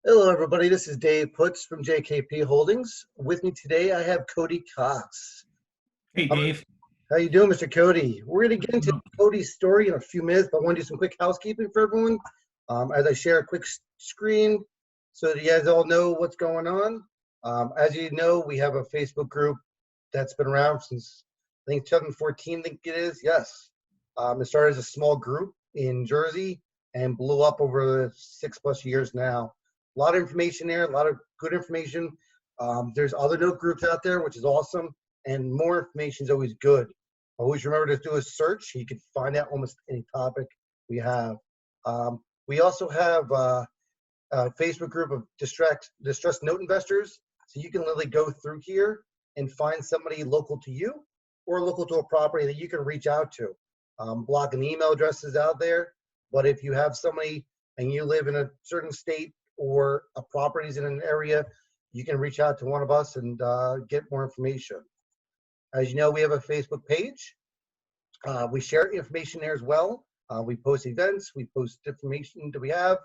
Hello, everybody. This is Dave Putz from JKP Holdings. With me today, I have Cody Cox. Hey, How Dave. how you doing, Mr. Cody? We're going to get into Cody's story in a few minutes, but I want to do some quick housekeeping for everyone as I share a quick screen so that you guys all know what's going on. As you know, we have a Facebook group that's been around since, I think, 2014, I think it is. Yes. It started as a small group in Jersey and blew up over 6+ years now. A lot of information there, a lot of good information. There's other note groups out there, which is awesome, and more information is always good. Always remember to do a search. You can find out almost any topic we have. We also have a Facebook group of distressed note investors, so you can literally go through here and find somebody local to you or local to a property that you can reach out to. Blocking the email addresses out there, but if you have somebody and you live in a certain state or a property is in an area, you can reach out to one of us and get more information. As you know, we have a Facebook page. We share information there as well. We post events, we post information that we have.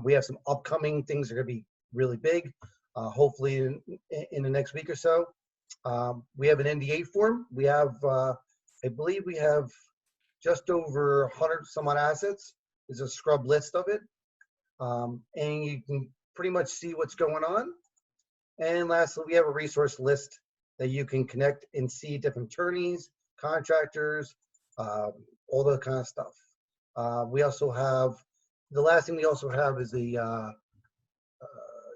We have some upcoming things that are going to be really big, hopefully in the next week or so. We have an NDA form. We have, I believe we have just over 100 some odd assets. There's a scrub list of it. And you can pretty much see what's going on. And lastly, we have a resource list that you can connect and see different attorneys, contractors, all that kind of stuff. We also have, the last thing we also have is the,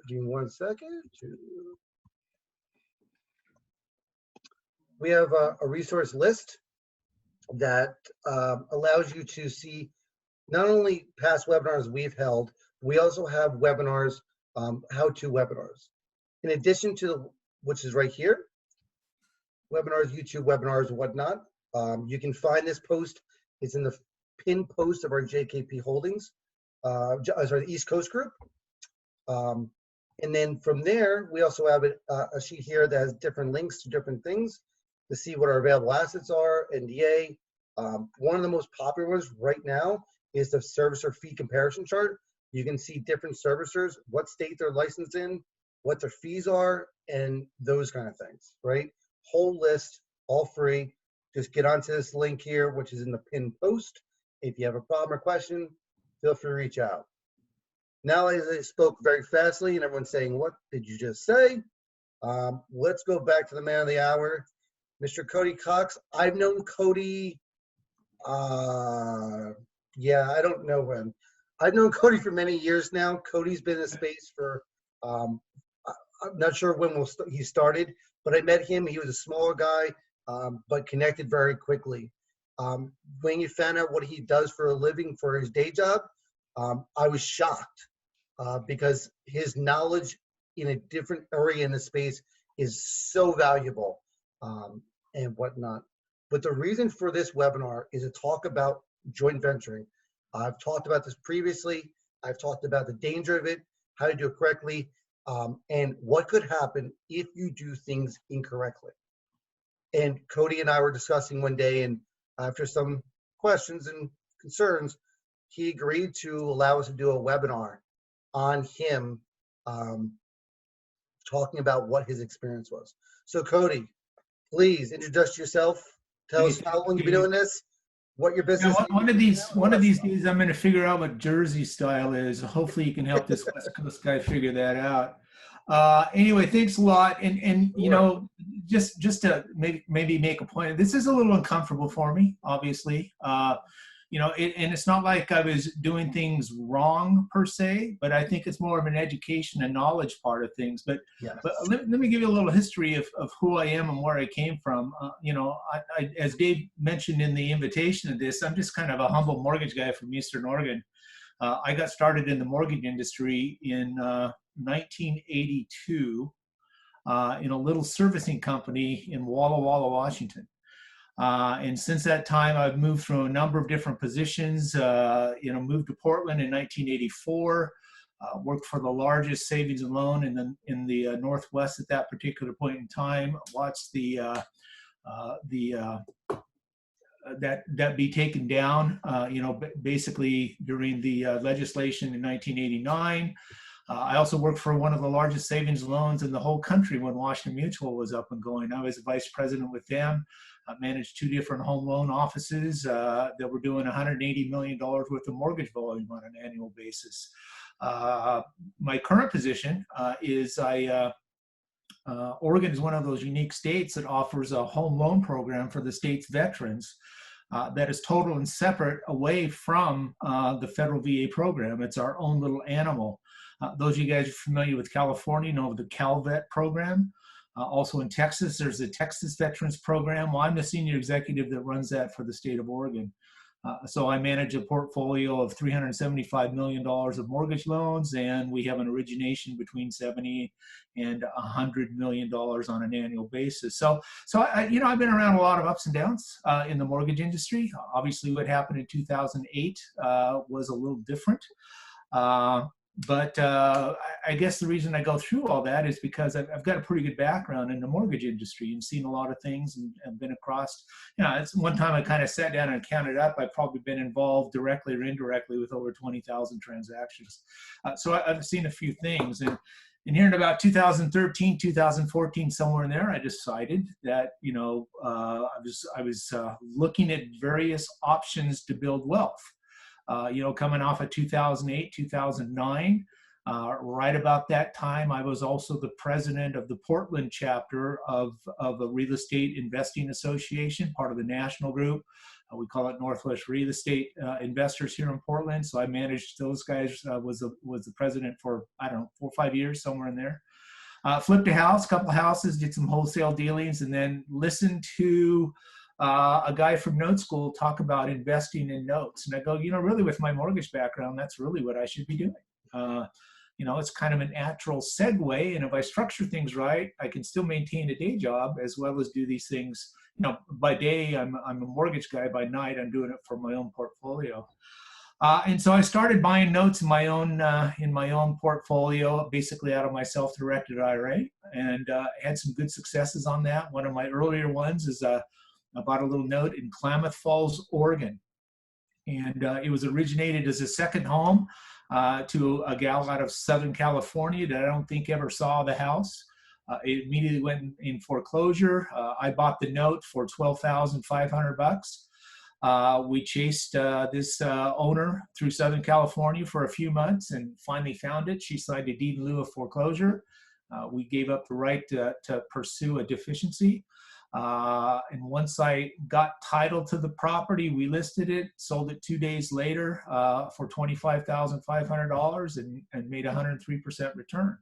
give me one second. We have a resource list that allows you to see not only past webinars we've held, we also have webinars, how-to webinars. In addition to which is right here, webinars, YouTube webinars, and whatnot. You can find this post. It's in the pinned post of our JKP Holdings, sorry, the East Coast group. And then from there, we also have a sheet here that has different links to different things to see what our available assets are, NDA. One of the most popular ones right now is the servicer fee comparison chart. You can see different servicers, what state they're licensed in, what their fees are, and those kind of things, right? Whole list, all free. Just get onto this link here, which is in the pinned post. If you have a problem or question, feel free to reach out. Now, as I spoke very fastly and everyone's saying, what did you just say? Let's go back to the man of the hour, Mr. Cody Cox. I've known Cody, yeah, I don't know when. I've known Cody for many years now. Cody's been in the space for, I'm not sure when he started, but I met him. He was a smaller guy, but connected very quickly. When you found out what he does for a living for his day job, I was shocked because his knowledge in a different area in the space is so valuable and whatnot. But the reason for this webinar is to talk about joint venturing. I've talked about this previously. I've talked about the danger of it, how to do it correctly, and what could happen if you do things incorrectly. And Cody and I were discussing one day, and after some questions and concerns, he agreed to allow us to do a webinar on him talking about what his experience was. So Cody, please introduce yourself. Tell us how long you've been doing this, what your business is. One of these days, I'm going to figure out what Jersey style is. Hopefully, you can help this West Coast guy figure that out. Anyway, thanks a lot. And you know, just to maybe make a point, this is a little uncomfortable for me, obviously. You know, and it's not like I was doing things wrong per se, but I think it's more of an education and knowledge part of things. But, yes. but let me give you a little history of who I am and where I came from. You know, I, as Dave mentioned in the invitation of this, I'm just kind of a humble mortgage guy from Eastern Oregon. I got started in the mortgage industry in 1982 in a little servicing company in Walla Walla, Washington. And since that time, I've moved through a number of different positions. You know, moved to Portland in 1984. Worked for the largest savings and loan in the Northwest at that particular point in time. Watched that be taken down. You know, basically during the legislation in 1989. I also worked for one of the largest savings loans in the whole country when Washington Mutual was up and going. I was a vice president with them. I managed 2 different home loan offices that were doing $180 million worth of mortgage volume on an annual basis. My current position is Oregon is one of those unique states that offers a home loan program for the state's veterans that is total and separate away from the federal VA program. It's our own little animal. Those of you guys are familiar with California know the CalVet program. Also in Texas, there's the Texas Veterans Program. Well, I'm the senior executive that runs that for the state of Oregon. So I manage a portfolio of $375 million of mortgage loans, and we have an origination between $70 and $100 million on an annual basis. So I've been around a lot of ups and downs in the mortgage industry. Obviously, what happened in 2008 was a little different. But I guess the reason I go through all that is because I've got a pretty good background in the mortgage industry and seen a lot of things and been across, it's one time I kind of sat down and counted up. I've probably been involved directly or indirectly with over 20,000 transactions. So I've seen a few things. And here in about 2013, 2014, somewhere in there, I decided that, I was looking at various options to build wealth. Coming off of 2008, 2009, right about that time, I was also the president of the Portland chapter of a real estate investing association, part of the national group. We call it Northwest Real Estate Investors here in Portland. So I managed those guys, was the president for, 4 or 5 years, somewhere in there. Flipped a couple houses, did some wholesale dealings, and then listened to a guy from note school talk about investing in notes. And I go, really with my mortgage background, that's really what I should be doing. It's kind of a natural segue. And if I structure things right, I can still maintain a day job as well as do these things. By day, I'm a mortgage guy. By night, I'm doing it for my own portfolio. And so I started buying notes in my own portfolio, basically out of my self-directed IRA, and had some good successes on that. One of my earlier ones is I bought a little note in Klamath Falls, Oregon. And it was originated as a second home to a gal out of Southern California that I don't think ever saw the house. It immediately went in foreclosure. I bought the note for $12,500. We chased this owner through Southern California for a few months and finally found it. She signed a deed in lieu of foreclosure. We gave up the right to pursue a deficiency. And once I got title to the property, we listed it, sold it 2 days later for $25,500 and made 103% return.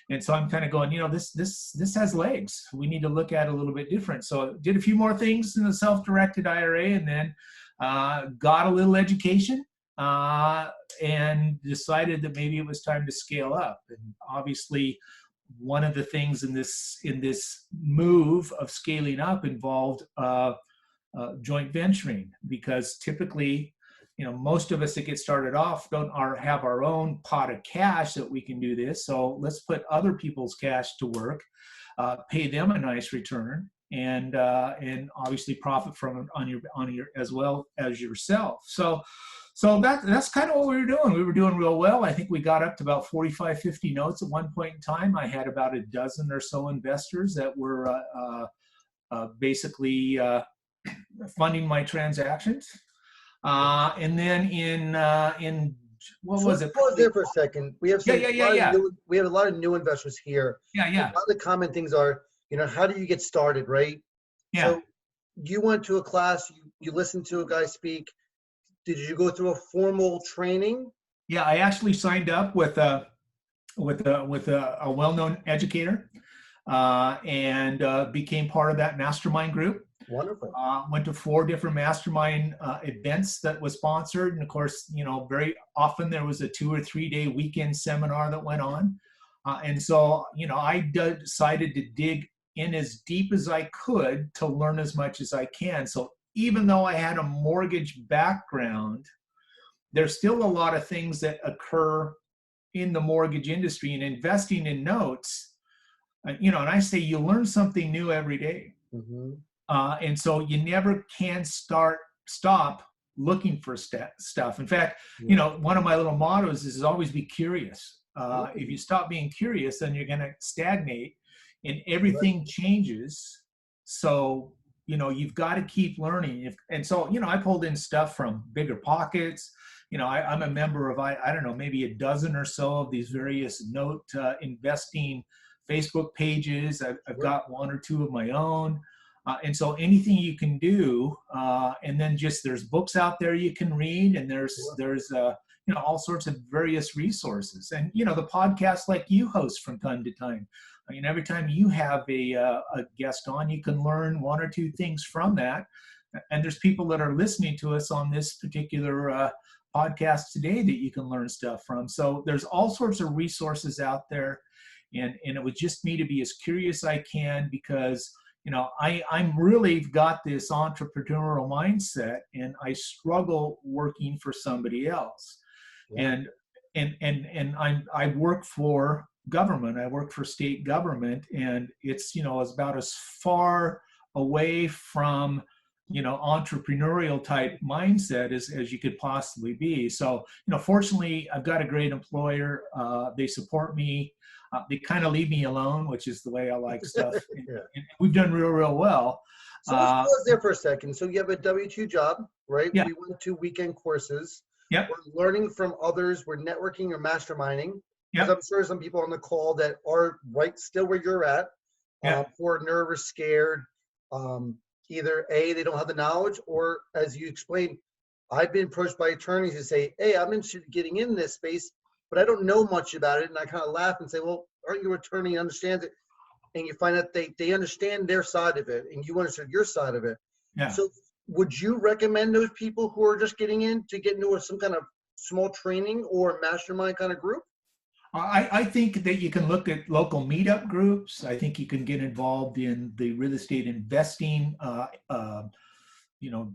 And so I'm kind of going, this has legs. We need to look at it a little bit different. So did a few more things in the self-directed IRA and then got a little education and decided that maybe it was time to scale up. And obviously, one of the things in this move of scaling up involved joint venturing, because typically, most of us that get started off don't have our own pot of cash that we can do this. So let's put other people's cash to work, pay them a nice return, and obviously profit from it on your as well as yourself. So that's kind of what we were doing. We were doing real well. I think we got up to about 45, 50 notes at one point in time. I had about a dozen or so investors that were basically funding my transactions. And then in what was it? Pause there for a second. We have we have a lot of new investors here. Yeah. A lot of the common things are, how do you get started, right? Yeah. So you went to a class, you listened to a guy speak. Did you go through a formal training? Yeah, I actually signed up with a well-known educator and became part of that mastermind group. Wonderful. Went to 4 different mastermind events that was sponsored, and of course, very often there was a 2 or 3 day weekend seminar that went on, and so I decided to dig in as deep as I could to learn as much as I can. So even though I had a mortgage background, there's still a lot of things that occur in the mortgage industry and investing in notes. And I say you learn something new every day. Mm-hmm. And so you never can stop looking for stuff. In fact, one of my little mottos is always be curious. If you stop being curious, then you're going to stagnate, and Right. everything changes. So, you've got to keep learning. And so, I pulled in stuff from Bigger Pockets. I'm a member of, I don't know, maybe a dozen or so of these various note investing Facebook pages. I've Sure. got one or two of my own. And so anything you can do, and then just there's books out there you can read, and Sure. there's all sorts of various resources, and the podcasts like you host from time to time. I mean, every time you have a guest on, you can learn one or two things from that. And there's people that are listening to us on this particular podcast today that you can learn stuff from. So there's all sorts of resources out there, and it would just me to be as curious as I can, because I'm really got this entrepreneurial mindset, and I struggle working for somebody else. Yeah. And I work for government. I work for state government, and it's about as far away from entrepreneurial type mindset as you could possibly be. So fortunately, I've got a great employer. They support me. They kind of leave me alone, which is the way I like stuff. Yeah. And we've done real well. So let's pause there for a second. So you have a W-2 job, right? Yeah. We went to weekend courses. Yep. We're learning from others. We're networking or masterminding. Because Yep. I'm sure some people on the call that are right still where you're at, Yeah. who are nervous, scared. Either A, they don't have the knowledge, or as you explained, I've been approached by attorneys who say, hey, I'm interested in getting in this space, but I don't know much about it. And I kind of laugh and say, well, aren't you an attorney? Understands it. And you find out they understand their side of it, and you understand your side of it. Yeah. So would you recommend those people who are just getting in to get into some kind of small training or mastermind kind of group? I think that you can look at local meetup groups. I think you can get involved in the real estate investing,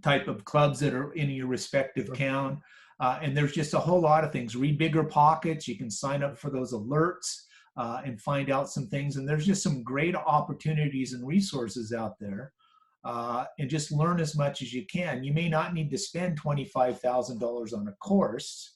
type of clubs that are in your respective town. And there's just a whole lot of things. Read Bigger Pockets. You can sign up for those alerts and find out some things. And there's just some great opportunities and resources out there. And just learn as much as you can. You may not need to spend $25,000 on a course.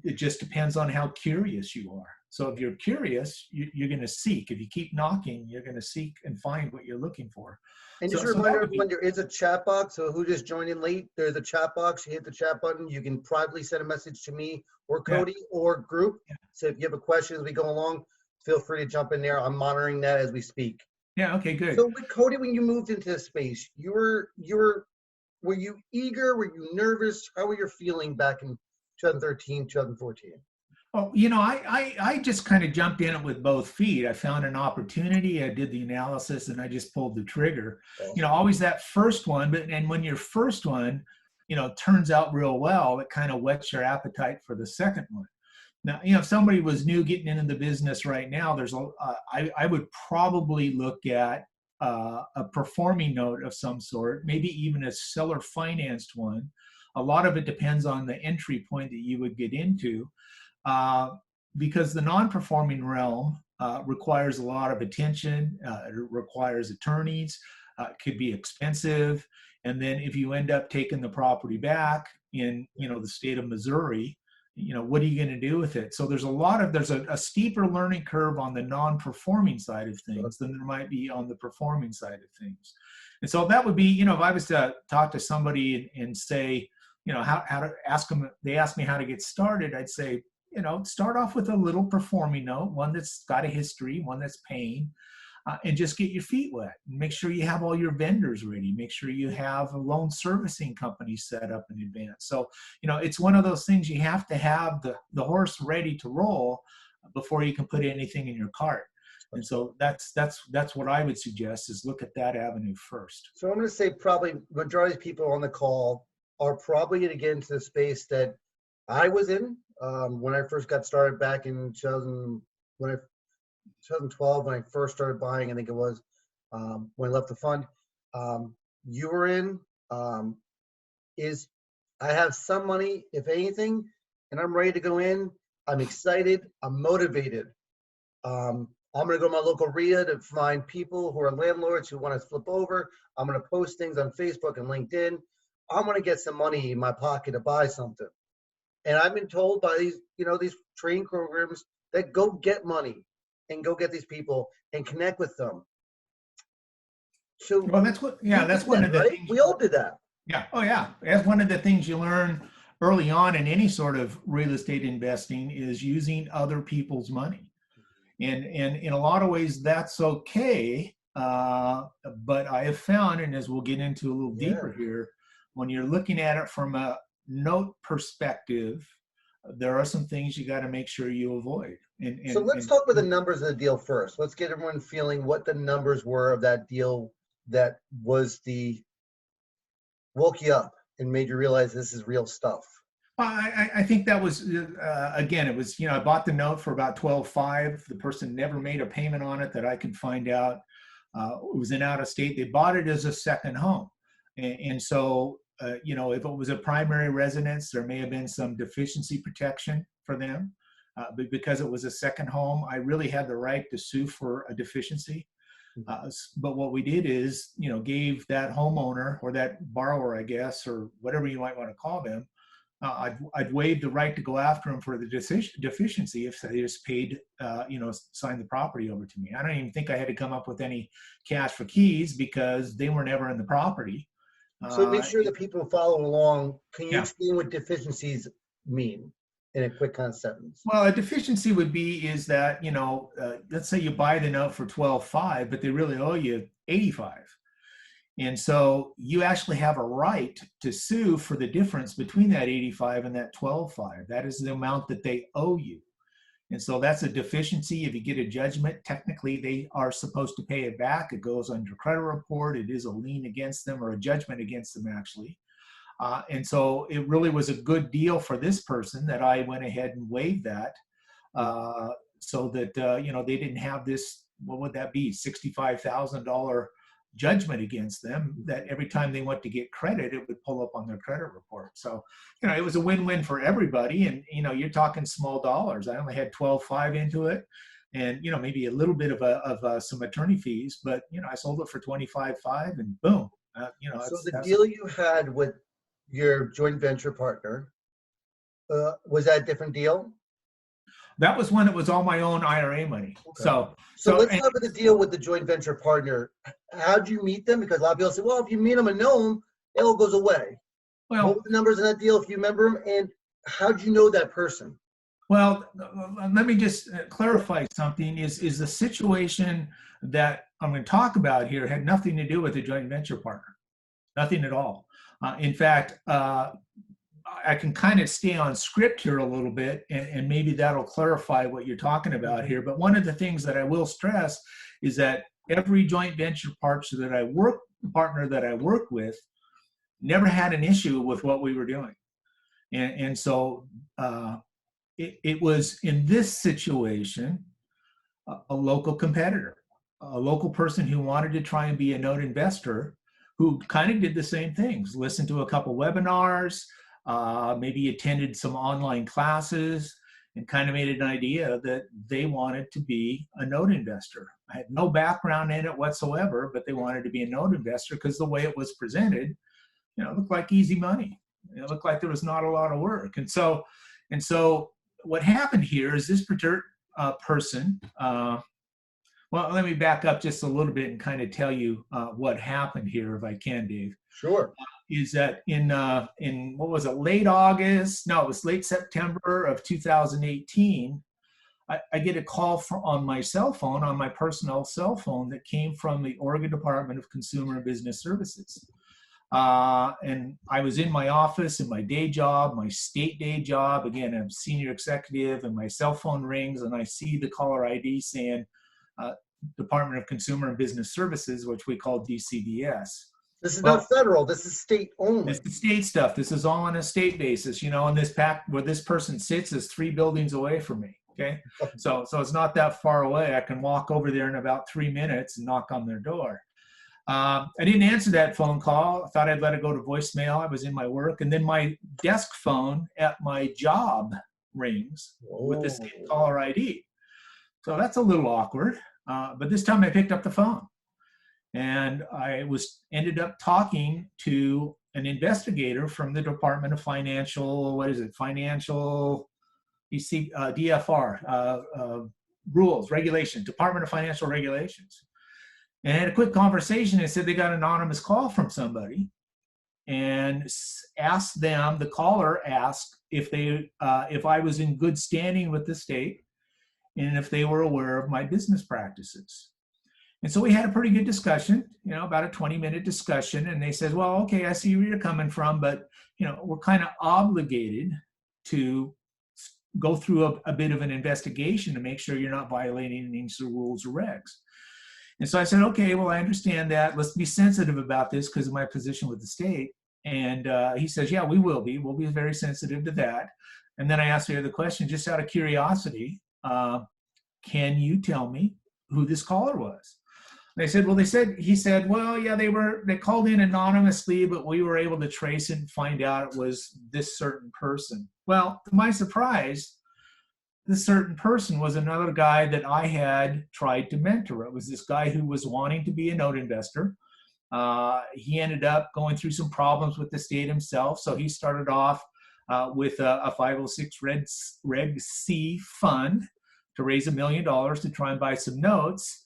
It just depends on how curious you are. So if you're curious, you're going to seek. If you keep knocking, you're going to seek and find what you're looking for. And just a reminder, everyone, there is a chat box. So who just joined in late, there's a chat box. You hit the chat button. You can privately send a message to me or Cody or group. So if you have a question as we go along, feel free to jump in there. I'm monitoring that as we speak. Yeah. Okay, good. So with Cody, when you moved into this space, were you eager? Were you nervous? How were you feeling back in 2013, 2014? Well, I just kind of jumped in it with both feet. I found an opportunity. I did the analysis, and I just pulled the trigger. Always that first one, and when your first one, turns out real well, it kind of whets your appetite for the second one. Now, if somebody was new getting into the business right now, I would probably look at a performing note of some sort, maybe even a seller financed one. A lot of it depends on the entry point that you would get into, because the non-performing realm requires a lot of attention. It requires attorneys. It could be expensive. And then if you end up taking the property back in, the state of Missouri, what are you going to do with it? So there's a steeper learning curve on the non-performing side of things than there might be on the performing side of things. And so that would be, if I was to talk to somebody and say, how to ask them, they ask me how to get started, I'd say, start off with a little performing note, one that's got a history, one that's paying, and just get your feet wet. Make sure you have all your vendors ready. Make sure you have a loan servicing company set up in advance. So, it's one of those things you have to have the horse ready to roll before you can put anything in your cart. And so that's what I would suggest, is look at that avenue first. So I'm going to say probably majority of people on the call are probably going to get into the space that I was in when I first got started back in 2012, when I first started buying. I think it was when I left the fund. You were in. Is I have some money, if anything, and I'm ready to go in. I'm excited. I'm motivated. I'm going to go to my local RIA to find people who are landlords who want to flip over. I'm going to post things on Facebook and LinkedIn. I'm going to get some money in my pocket to buy something. And I've been told by these, these training programs that go get money and go get these people and connect with them. So Well, that's one of the right? things. We all did that. Yeah. Oh, yeah. That's one of the things you learn early on in any sort of real estate investing is using other people's money. And in a lot of ways, that's okay. But I have found, and as we'll get into a little deeper here, when you're looking at it from a note perspective, there are some things you got to make sure you avoid. So let's talk about the numbers of the deal first. Let's get everyone feeling what the numbers were of that deal that was woke you up and made you realize this is real stuff. I think that was, again, it was, I bought the note for about 12.5. The person never made a payment on it that I could find out. It was in out of state. They bought it as a second home. And so, if it was a primary residence, there may have been some deficiency protection for them. But because it was a second home, I really had the right to sue for a deficiency. But what we did is, gave that homeowner or that borrower, I guess, or whatever you might want to call them, I'd waive the right to go after them for the deficiency if they just paid, signed the property over to me. I don't even think I had to come up with any cash for keys because they were never in the property. So make sure that people follow along. Can you explain what deficiencies mean in a quick kind of sentence? Well, a deficiency is that, let's say you buy the note for 12.5, but they really owe you 85. And so you actually have a right to sue for the difference between that 85 and that 12.5. That is the amount that they owe you. And so that's a deficiency. If you get a judgment, technically they are supposed to pay it back. It goes under credit report. It is a lien against them or a judgment against them, actually. And so it really was a good deal for this person that I went ahead and waived that so that, they didn't have this, what would that be, $65,000 judgment against them that every time they went to get credit, it would pull up on their credit report. So, it was a win-win for everybody. And, you're talking small dollars. I only had 12.5 into it and, maybe a little bit of some attorney fees, but, I sold it for 25.5 and boom. So the deal you had with your joint venture partner, was that a different deal? That was when it was all my own IRA money. Okay. So let's talk about the deal with the joint venture partner. How'd you meet them? Because a lot of people say, well, if you meet them and know them, it all goes away. Well, what were the numbers in that deal if you remember them? And how'd you know that person? Well, let me just clarify something. Is the situation that I'm going to talk about here had nothing to do with the joint venture partner. Nothing at all. In fact, I can kind of stay on script here a little bit, and maybe that'll clarify what you're talking about here. But one of the things that I will stress is that every joint venture partner that I work with never had an issue with what we were doing. And so it was in this situation, a local competitor, a local person who wanted to try and be a note investor who kind of did the same things, listened to a couple webinars, maybe attended some online classes, and kind of made an idea that they wanted to be a note investor. I had no background in it whatsoever, but they wanted to be a note investor because the way it was presented, it looked like easy money. It looked like there was not a lot of work. And so what happened here is this particular person, well, let me back up just a little bit and kind of tell you what happened here, if I can, Dave. Sure. Is that in what was it, late August? No, it was late September of 2018. I get a call on my cell phone, on my personal cell phone, that came from the Oregon Department of Consumer and Business Services. And I was in my office in my day job, my state day job. Again, I'm a senior executive, and my cell phone rings, and I see the caller ID saying Department of Consumer and Business Services, which we call DCBS. This is not federal. This is state only. This is state stuff. This is all on a state basis. And this where this person sits is 3 buildings away from me. Okay, so it's not that far away. I can walk over there in about 3 minutes and knock on their door. I didn't answer that phone call. I thought I'd let it go to voicemail. I was in my work, and then my desk phone at my job rings with the same caller ID. So that's a little awkward. But this time I picked up the phone, and I ended up talking to an investigator from the Department of Financial, what is it, Financial, you see, DFR, rules, regulations, Department of Financial Regulations. And I had a quick conversation and said they got an anonymous call from somebody and asked them, the caller asked if I was in good standing with the state and if they were aware of my business practices. And so we had a pretty good discussion, about a 20-minute discussion. And they said, well, okay, I see where you're coming from, but, we're kind of obligated to go through a bit of an investigation to make sure you're not violating any of the rules or regs. And so I said, okay, well, I understand that. Let's be sensitive about this because of my position with the state. And he says, yeah, we will be. We'll be very sensitive to that. And then I asked the other question, just out of curiosity, can you tell me who this caller was? They said, well, he said, well, yeah, they called in anonymously, but we were able to trace it and find out it was this certain person. Well, to my surprise, this certain person was another guy that I had tried to mentor. It was this guy who was wanting to be a note investor. He ended up going through some problems with the state himself. So he started off with a 506 Reg C fund to raise $1 million to try and buy some notes.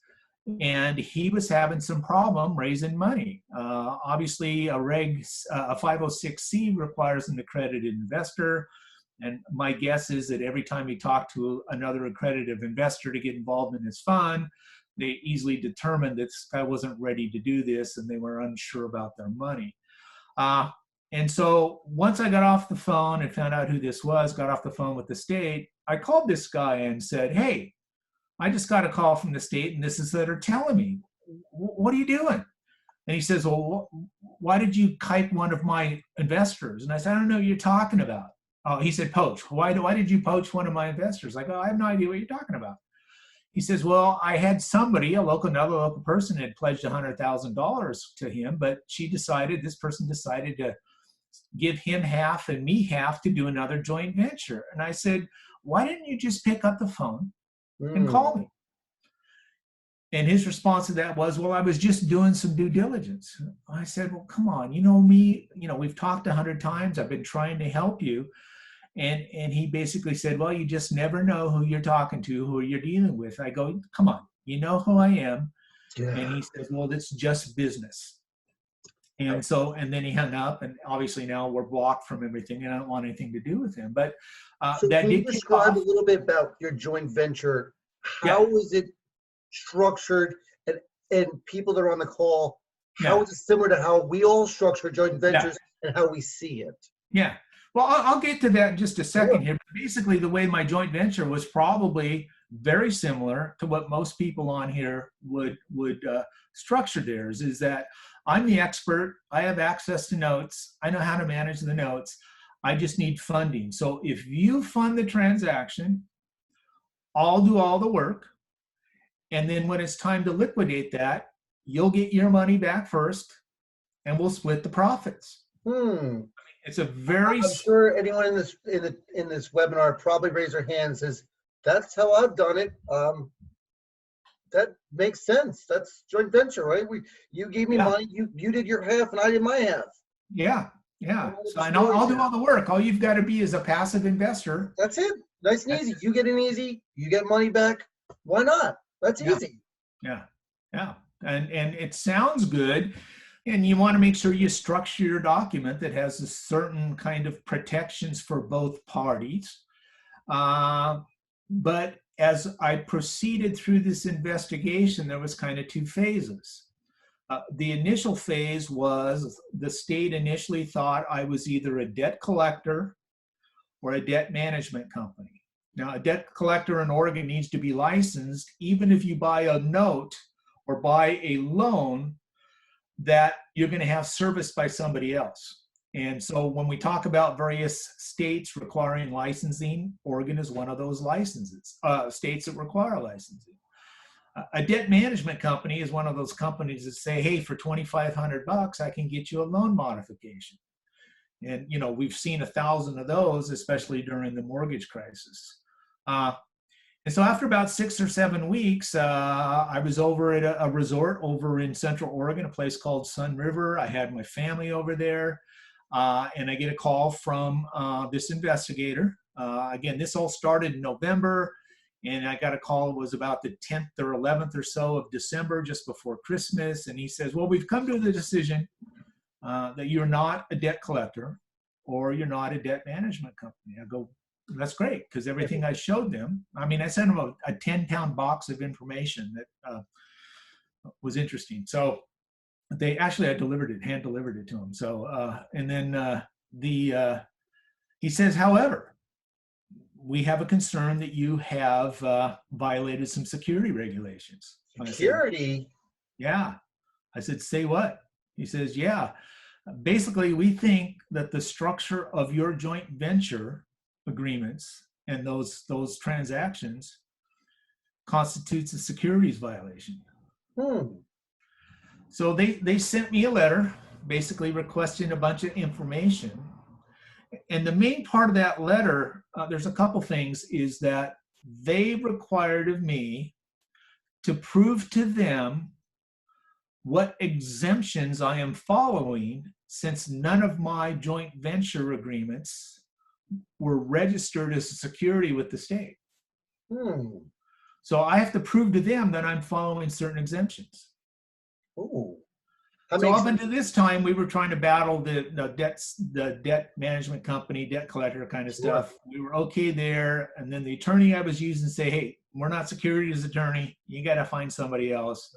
And he was having some problem raising money. Obviously, a 506C requires an accredited investor. And my guess is that every time he talked to another accredited investor to get involved in his fund, they easily determined that this guy wasn't ready to do this and they were unsure about their money. And so once I got off the phone and found out who this was, got off the phone with the state, I called this guy and said, hey, I just got a call from the state and this is that they're telling me, what are you doing? And he says, well, why did you kite one of my investors? And I said, I don't know what you're talking about. Oh, he said, poach. Why did you poach one of my investors? I go, I have no idea what you're talking about. He says, well, I had somebody, another local person had pledged $100,000 to him, but this person decided to give him half and me half to do another joint venture. And I said, why didn't you just pick up the phone and call me? And his response to that was, well, I was just doing some due diligence. I said, well, come on, you know me, we've talked 100 times. I've been trying to help you. And he basically said, well, you just never know who you're talking to, who you're dealing with. I go, come on, you know who I am. Yeah. And he says, well, it's just business. And so, and then he hung up, and obviously now we're blocked from everything, and I don't want anything to do with him. But so that can you describe a little bit about your joint venture? How is it structured? And people that are on the call, how is it similar to how we all structure joint ventures and how we see it? Yeah. Well, I'll get to that in just a second here. But basically, the way my joint venture was probably very similar to what most people on here would structure theirs, is that I'm the expert. I have access to notes. I know how to manage the notes. I just need funding. So if you fund the transaction, I'll do all the work. And then when it's time to liquidate that, you'll get your money back first, and we'll split the profits. It's a very. I'm sure anyone in this webinar probably raise their hand and says, "That's how I've done it." That makes sense. That's joint venture, right? You gave me money, you did your half, and I did my half. Yeah. So I'll do all the work. All you've got to be is a passive investor. That's it. Nice and easy. You get in easy. You get money back. Why not? That's easy. Yeah. And it sounds good. And you want to make sure you structure your document that has a certain kind of protections for both parties. But as I proceeded through this investigation, there was kind of two phases. The initial phase was the state initially thought I was either a debt collector or a debt management company. Now, a debt collector in Oregon needs to be licensed, even if you buy a note or buy a loan that you're going to have serviced by somebody else. And so when we talk about various states requiring licensing, Oregon is one of those states that require licensing. A debt management company is one of those companies that say, hey, for $2,500, I can get you a loan modification. And, we've seen 1,000 of those, especially during the mortgage crisis. And so after about 6 or 7 weeks, I was over at a resort over in Central Oregon, a place called Sun River. I had my family over there, and I get a call from this investigator. Again, this all started in November, and I got a call, it was about the 10th or 11th or so of December, just before Christmas. And he says, well, we've come to the decision that you're not a debt collector or you're not a debt management company. I go, that's great, because everything I showed them, I mean, I sent them a 10-pound box of information that was interesting. So they actually, I delivered it, hand delivered it to them. So, and then he says, however, we have a concern that you have violated some security regulations. Security? Said, yeah. I said, say what? He says, yeah. Basically, we think that the structure of your joint venture agreements and those transactions constitutes a securities violation. So they sent me a letter basically requesting a bunch of information. And the main part of that letter, there's a couple things, is that they required of me to prove to them what exemptions I am following, since none of my joint venture agreements were registered as a security with the state. So I have to prove to them that I'm following certain exemptions. Ooh. So up until this time, we were trying to battle the debt management company, debt collector kind of stuff. We were okay there. And then the attorney I was using say, hey, we're not securities attorney. You got to find somebody else.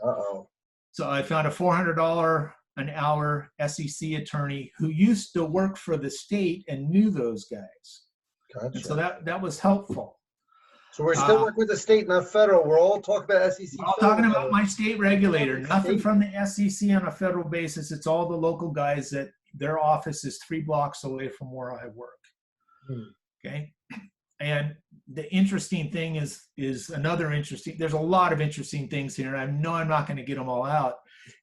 So I found a $400 an hour SEC attorney who used to work for the state and knew those guys. Gotcha. And so that was helpful. So we're still working with the state, not federal. We're all talking about SEC. We're all talking about my state regulator. Nothing from the SEC on a federal basis. It's all the local guys that their office is 3 blocks away from where I work. Okay. And the interesting thing is another interesting, there's a lot of interesting things here. I know I'm not going to get them all out,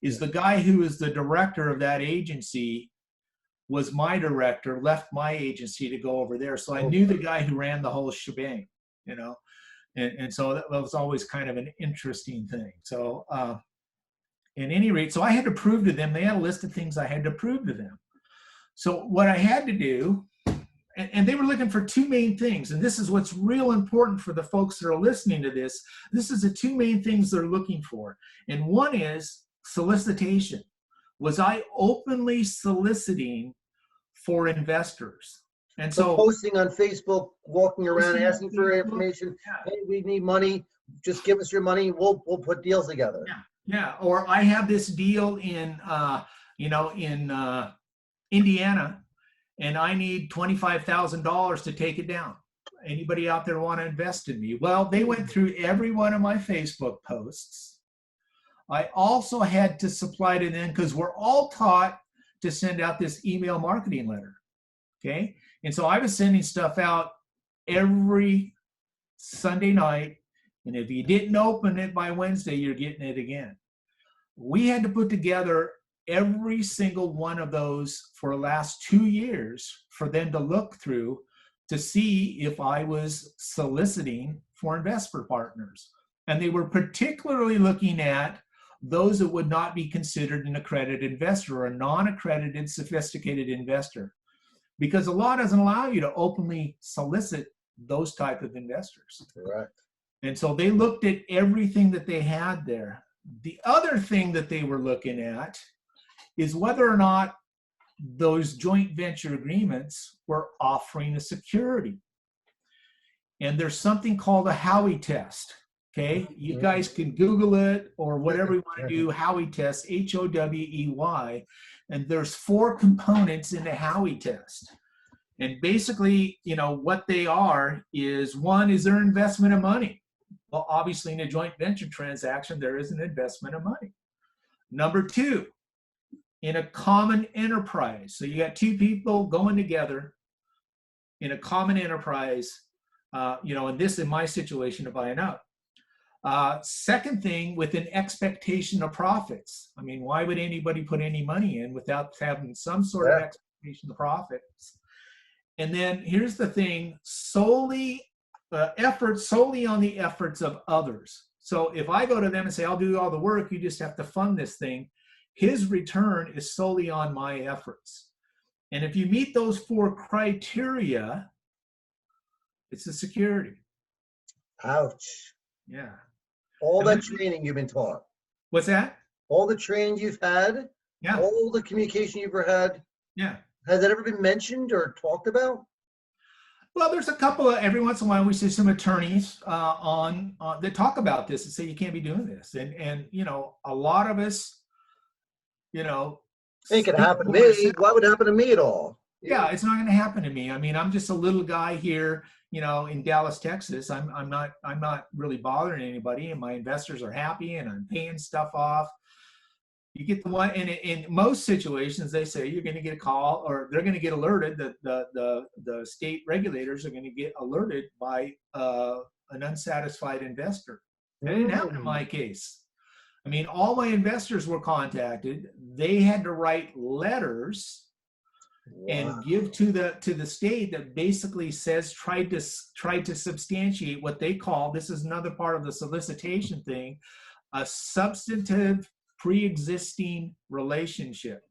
is the guy who is the director of that agency was my director, left my agency to go over there. So I knew the guy who ran the whole shebang, you know, and so that was always kind of an interesting thing. So at any rate, so I had to prove to them, they had a list of things I had to prove to them. So what I had to do, and they were looking for 2 main things, and this is what's real important for the folks that are listening to this. This is the 2 main things they're looking for. And one is solicitation. Was I openly soliciting for investors? And so posting on Facebook, walking around, asking for information. Hey, we need money. Just give us your money. We'll put deals together. Yeah. Or I have this deal in Indiana, and I need $25,000 to take it down. Anybody out there want to invest in me? Well, they went through every one of my Facebook posts. I also had to supply to them, because we're all taught to send out this email marketing letter. Okay. And so I was sending stuff out every Sunday night. And if you didn't open it by Wednesday, you're getting it again. We had to put together every single one of those for the last 2 years for them to look through to see if I was soliciting for investor partners. And they were particularly looking at those that would not be considered an accredited investor or a non-accredited sophisticated investor, because the law doesn't allow you to openly solicit those type of investors. Correct. And so they looked at everything that they had there. The other thing that they were looking at is whether or not those joint venture agreements were offering a security. And there's something called a Howey test. Okay, you guys can Google it or whatever you want to do. Howey test, Howey, and there's 4 components in the Howey test. And basically, you know, what they are is, one, is there investment of money? Well, obviously in a joint venture transaction, there is an investment of money. Number 2, in a common enterprise. So you got 2 people going together in a common enterprise, and this in my situation of buying out. Second thing, with an expectation of profits. I mean, why would anybody put any money in without having some sort of expectation of profits? And then here's the thing, solely efforts solely on the efforts of others. So if I go to them and say, I'll do all the work, you just have to fund this thing, his return is solely on my efforts. And if you meet those 4 criteria, it's a security. Ouch. Yeah. All And that training you've been taught, what's that? all the training you've had, Yeah. all the communication you've ever had, Yeah. has that ever been mentioned or talked about? Well, there's a couple of, every once in a while we see some attorneys that talk about this and say you can't be doing this, and you know, a lot of us, you know, It could speak happen to for me. ourselves. Why would it happen to me at all? Yeah, it's not going to happen to me. I mean, I'm just a little guy here, you know, in Dallas, Texas. I'm not really bothering anybody, and my investors are happy, and I'm paying stuff off. You get the one, and in most situations, they say you're going to get a call, or they're going to get alerted that the state regulators are going to get alerted by an unsatisfied investor. That didn't happen in my case. I mean, all my investors were contacted. They had to write letters and give to the state that basically says tried to substantiate what they call, this is another part of the solicitation thing, a substantive pre-existing relationship.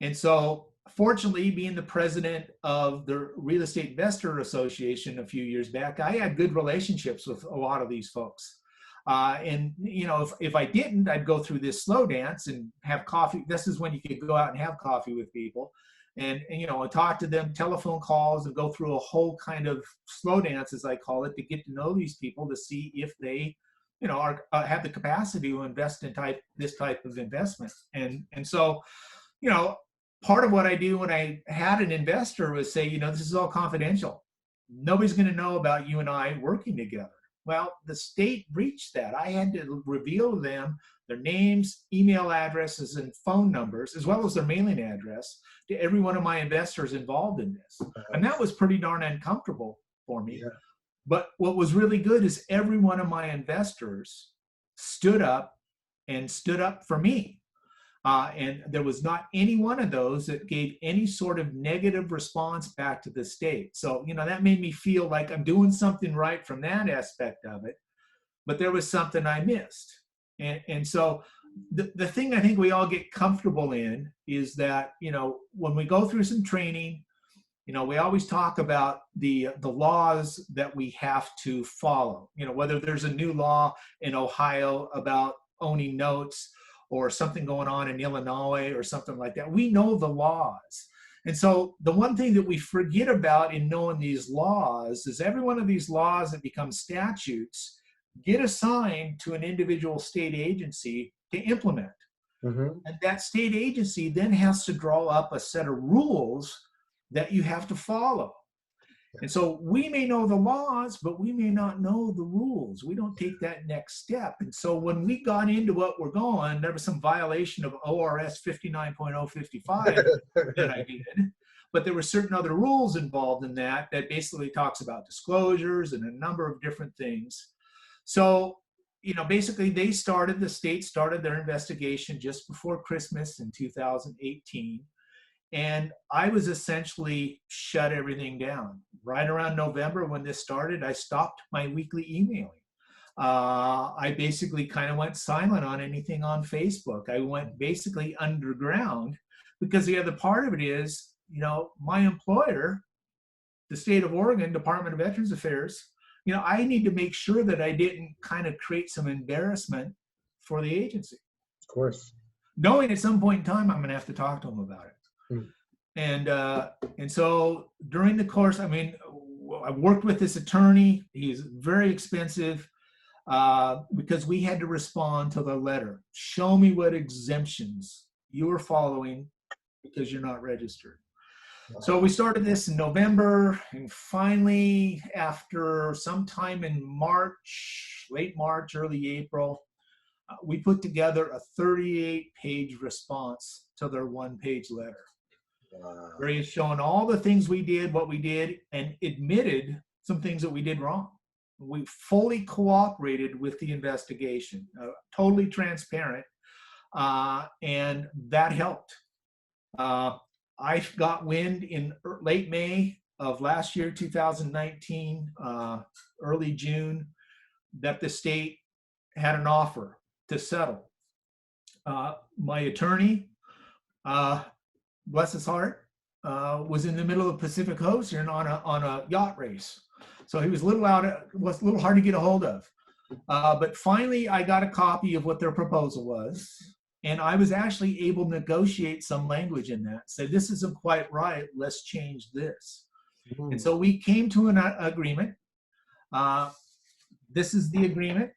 And so fortunately, being the president of the Real Estate Investor Association a few years back, I had good relationships with a lot of these folks. And you know, if I didn't, I'd go through this slow dance and have coffee. This is when you could go out and have coffee with people, and you know, talk to them, telephone calls, and go through a whole kind of slow dance, as I call it, to get to know these people, to see if they, you know, are have the capacity to invest in this type of investment. And so, you know, part of what I do when I had an investor was say, you know, this is all confidential. Nobody's going to know about you and I working together. Well, the state breached that. I had to reveal to them their names, email addresses, and phone numbers, as well as their mailing address, to every one of my investors involved in this. And that was pretty darn uncomfortable for me. Yeah. But what was really good is every one of my investors stood up for me. And there was not any one of those that gave any sort of negative response back to the state. So, you know, that made me feel like I'm doing something right from that aspect of it, but there was something I missed. And so the thing I think we all get comfortable in is that, you know, when we go through some training, you know, we always talk about the laws that we have to follow, you know, whether there's a new law in Ohio about owning notes, or something going on in Illinois or something like that. We know the laws. And so the one thing that we forget about in knowing these laws is every one of these laws that become statutes get assigned to an individual state agency to implement. Mm-hmm. And that state agency then has to draw up a set of rules that you have to follow. And so we may know the laws, but we may not know the rules. We don't take that next step. And so when we got into what we're going, there was some violation of ORS 59.055 that I did. But there were certain other rules involved in that basically talks about disclosures and a number of different things. So, you know, basically the state started their investigation just before Christmas in 2018. And I was essentially shut everything down. Right around November when this started, I stopped my weekly emailing. I basically kind of went silent on anything on Facebook. I went basically underground, because the other part of it is, you know, my employer, the state of Oregon, Department of Veterans Affairs, you know, I need to make sure that I didn't kind of create some embarrassment for the agency. Of course. Knowing at some point in time, I'm going to have to talk to them about it. And so during the course, I mean, I worked with this attorney. He's very expensive because we had to respond to the letter. Show me what exemptions you are following because you're not registered. So we started this in November, and finally, after some time in March, late March, early April, we put together a 38-page response to their one-page letter. Where he's showing all the things we did, what we did, and admitted some things that we did wrong. We fully cooperated with the investigation, totally transparent, and that helped. I got wind in late May of last year, 2019, early June, that the state had an offer to settle. My attorney, bless his heart, was in the middle of the Pacific Ocean on a yacht race, so he was a little hard to get a hold of. But finally, I got a copy of what their proposal was, and I was actually able to negotiate some language in that. Say, this isn't quite right. Let's change this. And so we came to an agreement. This is the agreement.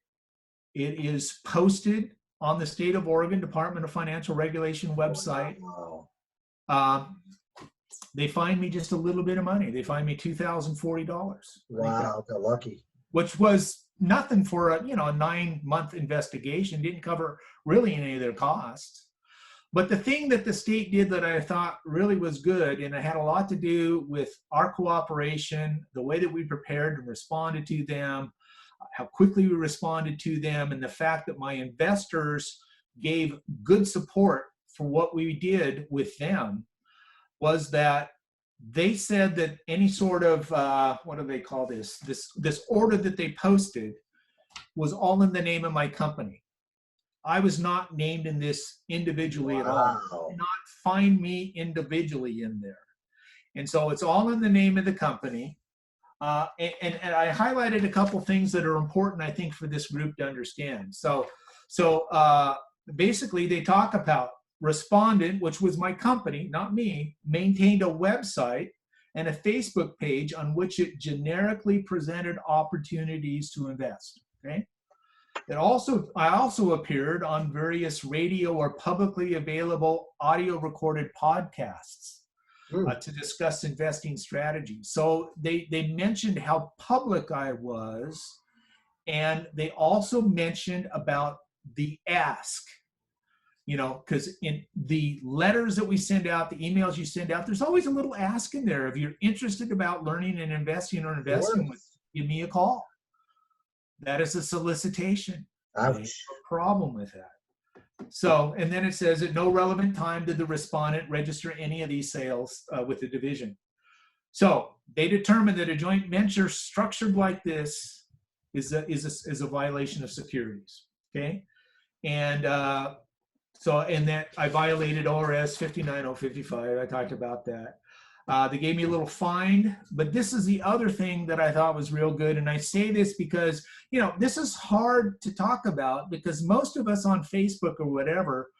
It is posted on the State of Oregon Department of Financial Regulation website. They fined me just a little bit of money. They fined me $2,040. Wow, got lucky. Which was nothing for a 9-month investigation. Didn't cover really any of their costs. But the thing that the state did that I thought really was good, and it had a lot to do with our cooperation, the way that we prepared and responded to them, how quickly we responded to them, and the fact that my investors gave good support for what we did with them, was that they said that any sort of, what do they call this order that they posted was all in the name of my company. I was not named in this individually at all. They did not find me individually in there. And so it's all in the name of the company. And I highlighted a couple things that are important, I think, for this group to understand. So basically, they talk about Respondent, which was my company, not me, maintained a website and a Facebook page on which it generically presented opportunities to invest. Okay. I also appeared on various radio or publicly available audio recorded podcasts to discuss investing strategies. So they mentioned how public I was, and they also mentioned about the ask. Because in the letters that we send out, the emails you send out, there's always a little ask in there. If you're interested about learning and investing or investing, give me a call. That is a solicitation. Ouch. No problem with that. So, and then it says at no relevant time did the respondent register any of these sales with the division. So they determined that a joint venture structured like this is a violation of securities. Okay, and and that I violated ORS 59055. I talked about that. They gave me a little fine, but this is the other thing that I thought was real good. And I say this because, this is hard to talk about because most of us on Facebook or whatever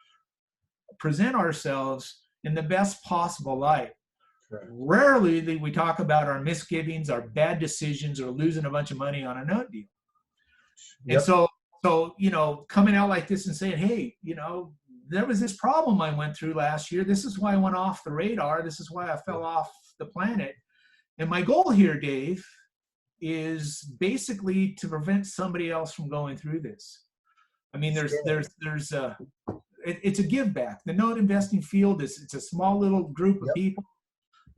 present ourselves in the best possible light. Right. Rarely do we talk about our misgivings, our bad decisions, or losing a bunch of money on a note deal. Yep. And so, coming out like this and saying, hey, there was this problem I went through last year. This is why I went off the radar. This is why I fell off the planet. And my goal here, Dave, is basically to prevent somebody else from going through this. I mean, it's a give back. The note investing field it's a small little group of people,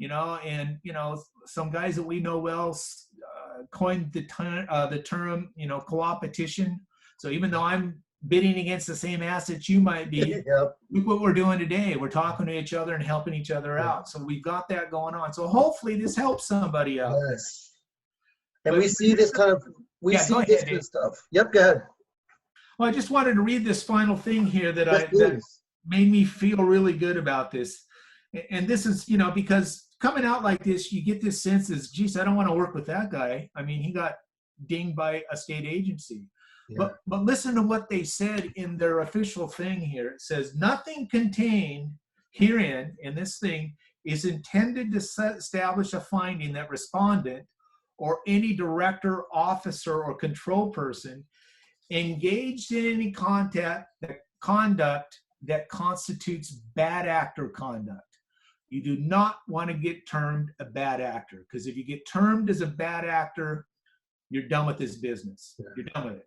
and some guys that we know well coined the term, co-opetition. So even though I'm bidding against the same assets you might be, look what we're doing today. We're talking to each other and helping each other out. So we've got that going on. So hopefully this helps somebody out. Yes. And we see this kind of, see this good stuff. Yep, go ahead. Well, I just wanted to read this final thing here that made me feel really good about this. And this is, because coming out like this, you get this sense is, geez, I don't want to work with that guy. I mean, he got dinged by a state agency. Yeah. But listen to what they said in their official thing here. It says, nothing contained herein in this thing is intended to establish a finding that respondent or any director, officer, or control person engaged in any conduct that constitutes bad actor conduct. You do not want to get termed a bad actor, because if you get termed as a bad actor, you're done with this business. Yeah. You're done with it.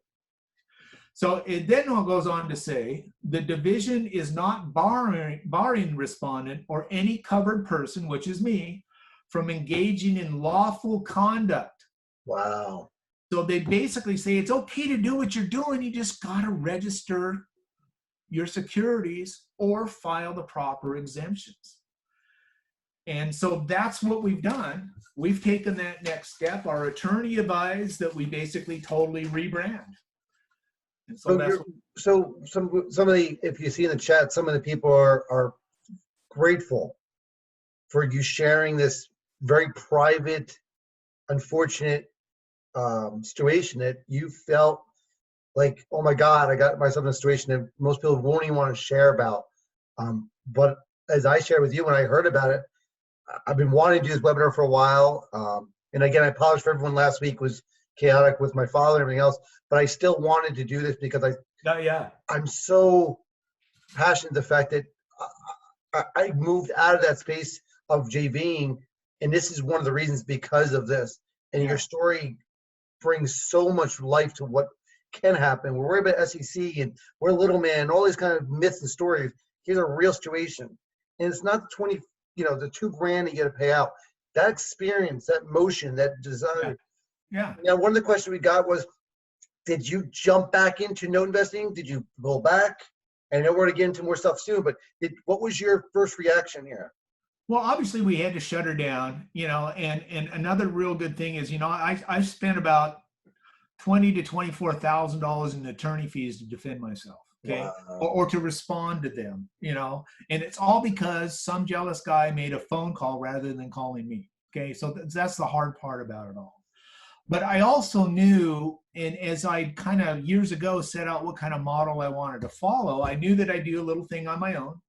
So it then goes on to say, the division is not barring respondent or any covered person, which is me, from engaging in lawful conduct. Wow. So they basically say it's okay to do what you're doing. You just got to register your securities or file the proper exemptions. And so that's what we've done. We've taken that next step. Our attorney advised that we basically totally rebrand. And so So that's you're, so some of the, if you see in the chat, some of the people are grateful for you sharing this very private, unfortunate situation that you felt like, oh my God, I got myself in a situation that most people won't even want to share about. But as I shared with you when I heard about it, I've been wanting to do this webinar for a while. And again, I apologize for everyone. Last week was chaotic with my father and everything else, but I still wanted to do this because I'm so passionate the fact that I moved out of that space of JVing, and this is one of the reasons because of this. And your story brings so much life to what can happen. We're worried about SEC and we're little man, all these kind of myths and stories. Here's a real situation, and it's not the the $2,000 that you got to pay out. That experience, that motion, that desire. Yeah. Now, one of the questions we got was, did you jump back into note investing? Did you go back? I know we're going to get into more stuff soon, but what was your first reaction here? Well, obviously we had to shut her down, and another real good thing is, I spent about $20,000 to $24,000 in attorney fees to defend myself, okay, Wow. or to respond to them, and it's all because some jealous guy made a phone call rather than calling me, okay. So that's the hard part about it all. But I also knew, and as I kind of years ago set out what kind of model I wanted to follow, I knew that I'd do a little thing on my own.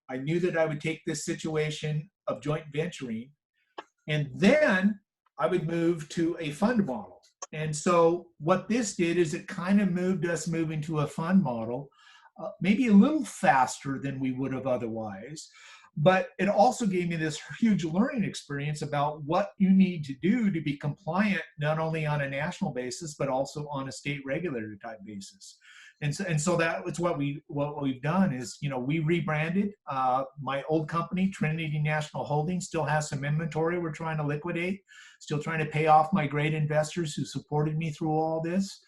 I knew that I would take this situation of joint venturing, and then I would move to a fund model. And so what this did is it kind of moving to a fund model, maybe a little faster than we would have otherwise. But it also gave me this huge learning experience about what you need to do to be compliant, not only on a national basis, but also on a state regulator type basis. And so that was what we've done is, we rebranded. My old company, Trinity National Holdings, still has some inventory we're trying to liquidate, still trying to pay off my great investors who supported me through all this.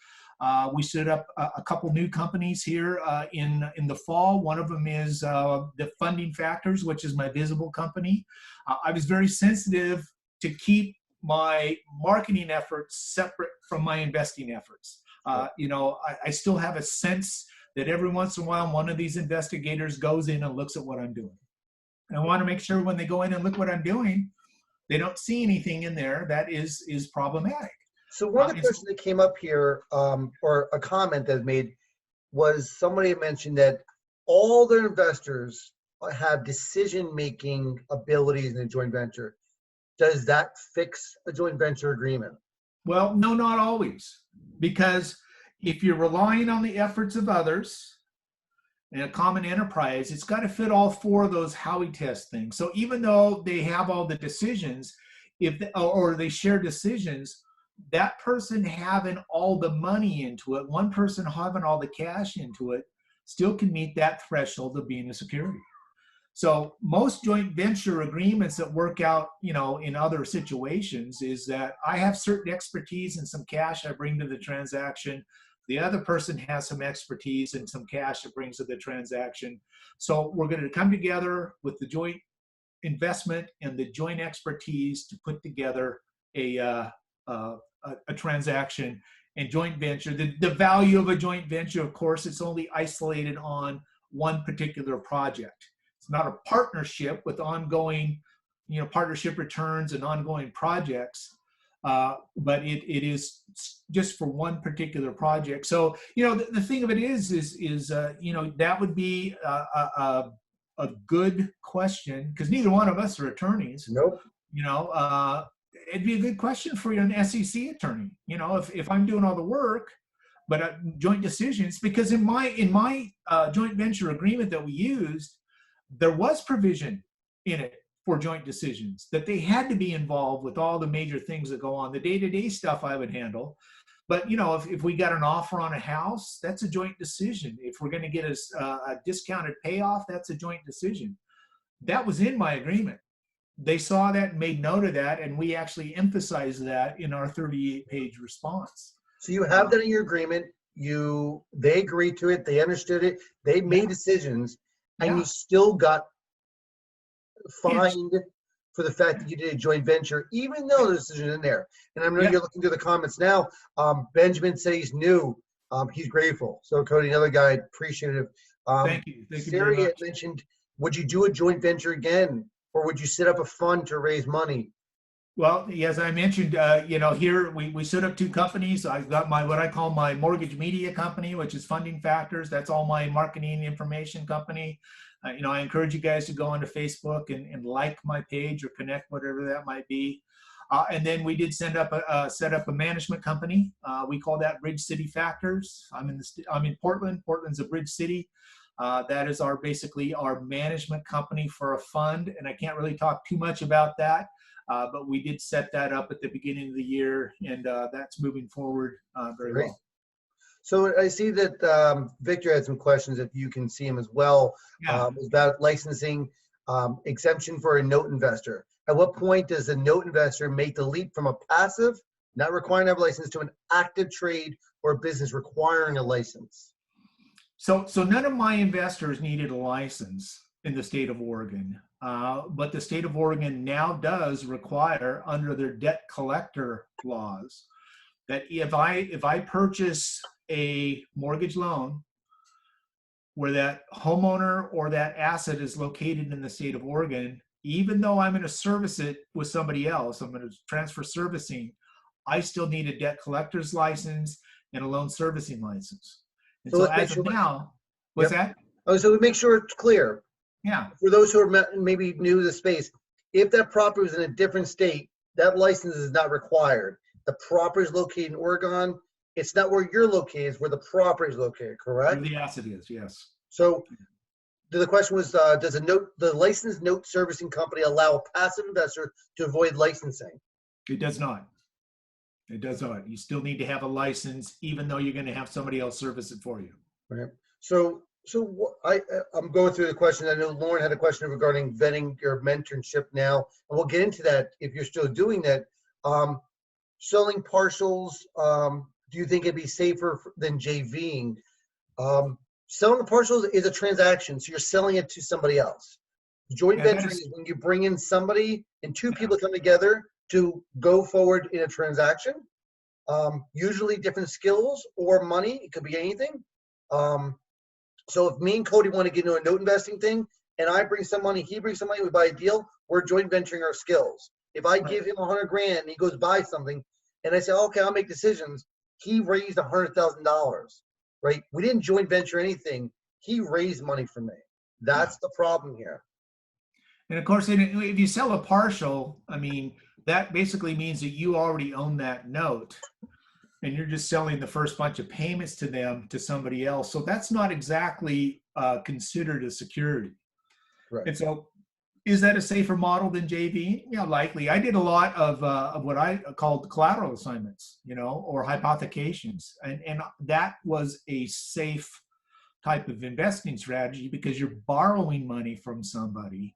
We stood up a couple new companies here in the fall. One of them is the Funding Factors, which is my visible company. I was very sensitive to keep my marketing efforts separate from my investing efforts. I still have a sense that every once in a while, one of these investigators goes in and looks at what I'm doing. And I want to make sure when they go in and look what I'm doing, they don't see anything in there that is problematic. So one of the questions that came up here, or a comment that was made, was somebody mentioned that all their investors have decision-making abilities in a joint venture. Does that fix a joint venture agreement? Well, no, not always. Because if you're relying on the efforts of others in a common enterprise, it's got to fit all four of those Howey test things. So even though they have all the decisions, or they share decisions, that person having all the money into it, one person having all the cash into it, still can meet that threshold of being a security. So most joint venture agreements that work out, in other situations is that I have certain expertise and some cash I bring to the transaction. The other person has some expertise and some cash it brings to the transaction. So we're going to come together with the joint investment and the joint expertise to put together a transaction and joint venture. The value of a joint venture, of course, it's only isolated on one particular project. It's not a partnership with ongoing, partnership returns and ongoing projects, but it is just for one particular project. So, the thing of it is that would be a good question, because neither one of us are attorneys. Nope. It'd be a good question for an SEC attorney. If I'm doing all the work, but joint decisions, because in my joint venture agreement that we used, there was provision in it for joint decisions, that they had to be involved with all the major things that go on. The day-to-day stuff I would handle. But, if we got an offer on a house, that's a joint decision. If we're going to get a discounted payoff, that's a joint decision. That was in my agreement. They saw that and made note of that, and we actually emphasized that in our 38-page response. So you have that in your agreement. They agreed to it. They understood it. They made decisions. And you still got fined for the fact that you did a joint venture, even though there's a decision in there. And I know Yeah. you're looking through the comments now. Benjamin said he's new. He's grateful. So Cody, another guy, appreciative. Thank you very Siri had much. mentioned, would you do a joint venture again, or would you set up a fund to raise money? Well, as I mentioned, here we set up two companies. I've got what I call my mortgage media company, which is Funding Factors. That's all my marketing information company. I encourage you guys to go onto Facebook and like my page or connect, whatever that might be. And then we did set up a management company. We call that Bridge City Factors. I'm in Portland. Portland's a bridge city. That is basically our management company for a fund, and I can't really talk too much about that. But we did set that up at the beginning of the year, and that's moving forward very Great. well. So I see that Victor had some questions, if you can see him as well, Yeah. about licensing exemption for a note investor. At what point does a note investor make the leap from a passive, not requiring to have a license, to an active trade or a business requiring a license? So none of my investors needed a license in the state of Oregon, but the state of Oregon now does require, under their debt collector laws, that if I purchase a mortgage loan where that homeowner or that asset is located in the state of Oregon, even though I'm going to service it with somebody else, I'm going to transfer servicing, I still need a debt collector's license and a loan servicing license. And So so let's make as sure. of now, what's that? Oh, so we make sure it's clear. Yeah. For those who are maybe new to the space, if that property was in a different state, that license is not required. The property is located in Oregon. It's not where you're located, it's where the property is located, Where correct? the asset is, yes. So the question was, does the licensed note servicing company allow a passive investor to avoid licensing? It does not. It does not. You still need to have a license, even though you're going to have somebody else service it for you. Right. So I'm going through the questions. I know Lauren had a question regarding vetting your mentorship now, and we'll get into that if you're still doing that. Selling partials, do you think it'd be safer than JVing? Selling the partials is a transaction, so you're selling it to somebody else. Joint venturing is when you bring in somebody and two people come together to go forward in a transaction. Usually different skills or money. It could be anything. So if me and Cody want to get into a note investing thing, and I bring some money, he brings some money, we buy a deal, we're joint venturing our skills. If I give him $100,000 and he goes buy something, and I say, okay, I'll make decisions, he raised $100,000, right? We didn't joint venture anything. He raised money for me. That's the problem here. And of course, if you sell a partial, I mean, that basically means that you already own that note, and you're just selling the first bunch of payments to them to somebody else. So that's not exactly considered a security. Right. And so, is that a safer model than JV? Yeah, likely. I did a lot of what I called collateral assignments, or hypothecations, and that was a safe type of investing strategy because you're borrowing money from somebody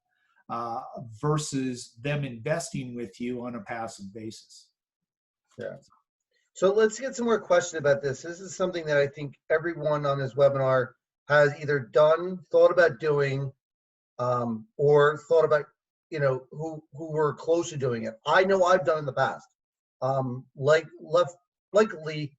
versus them investing with you on a passive basis. Yeah. So let's get some more questions about this. This is something that I think everyone on this webinar has either done, thought about doing, or thought about, who were close to doing it. I know I've done in the past. Likely,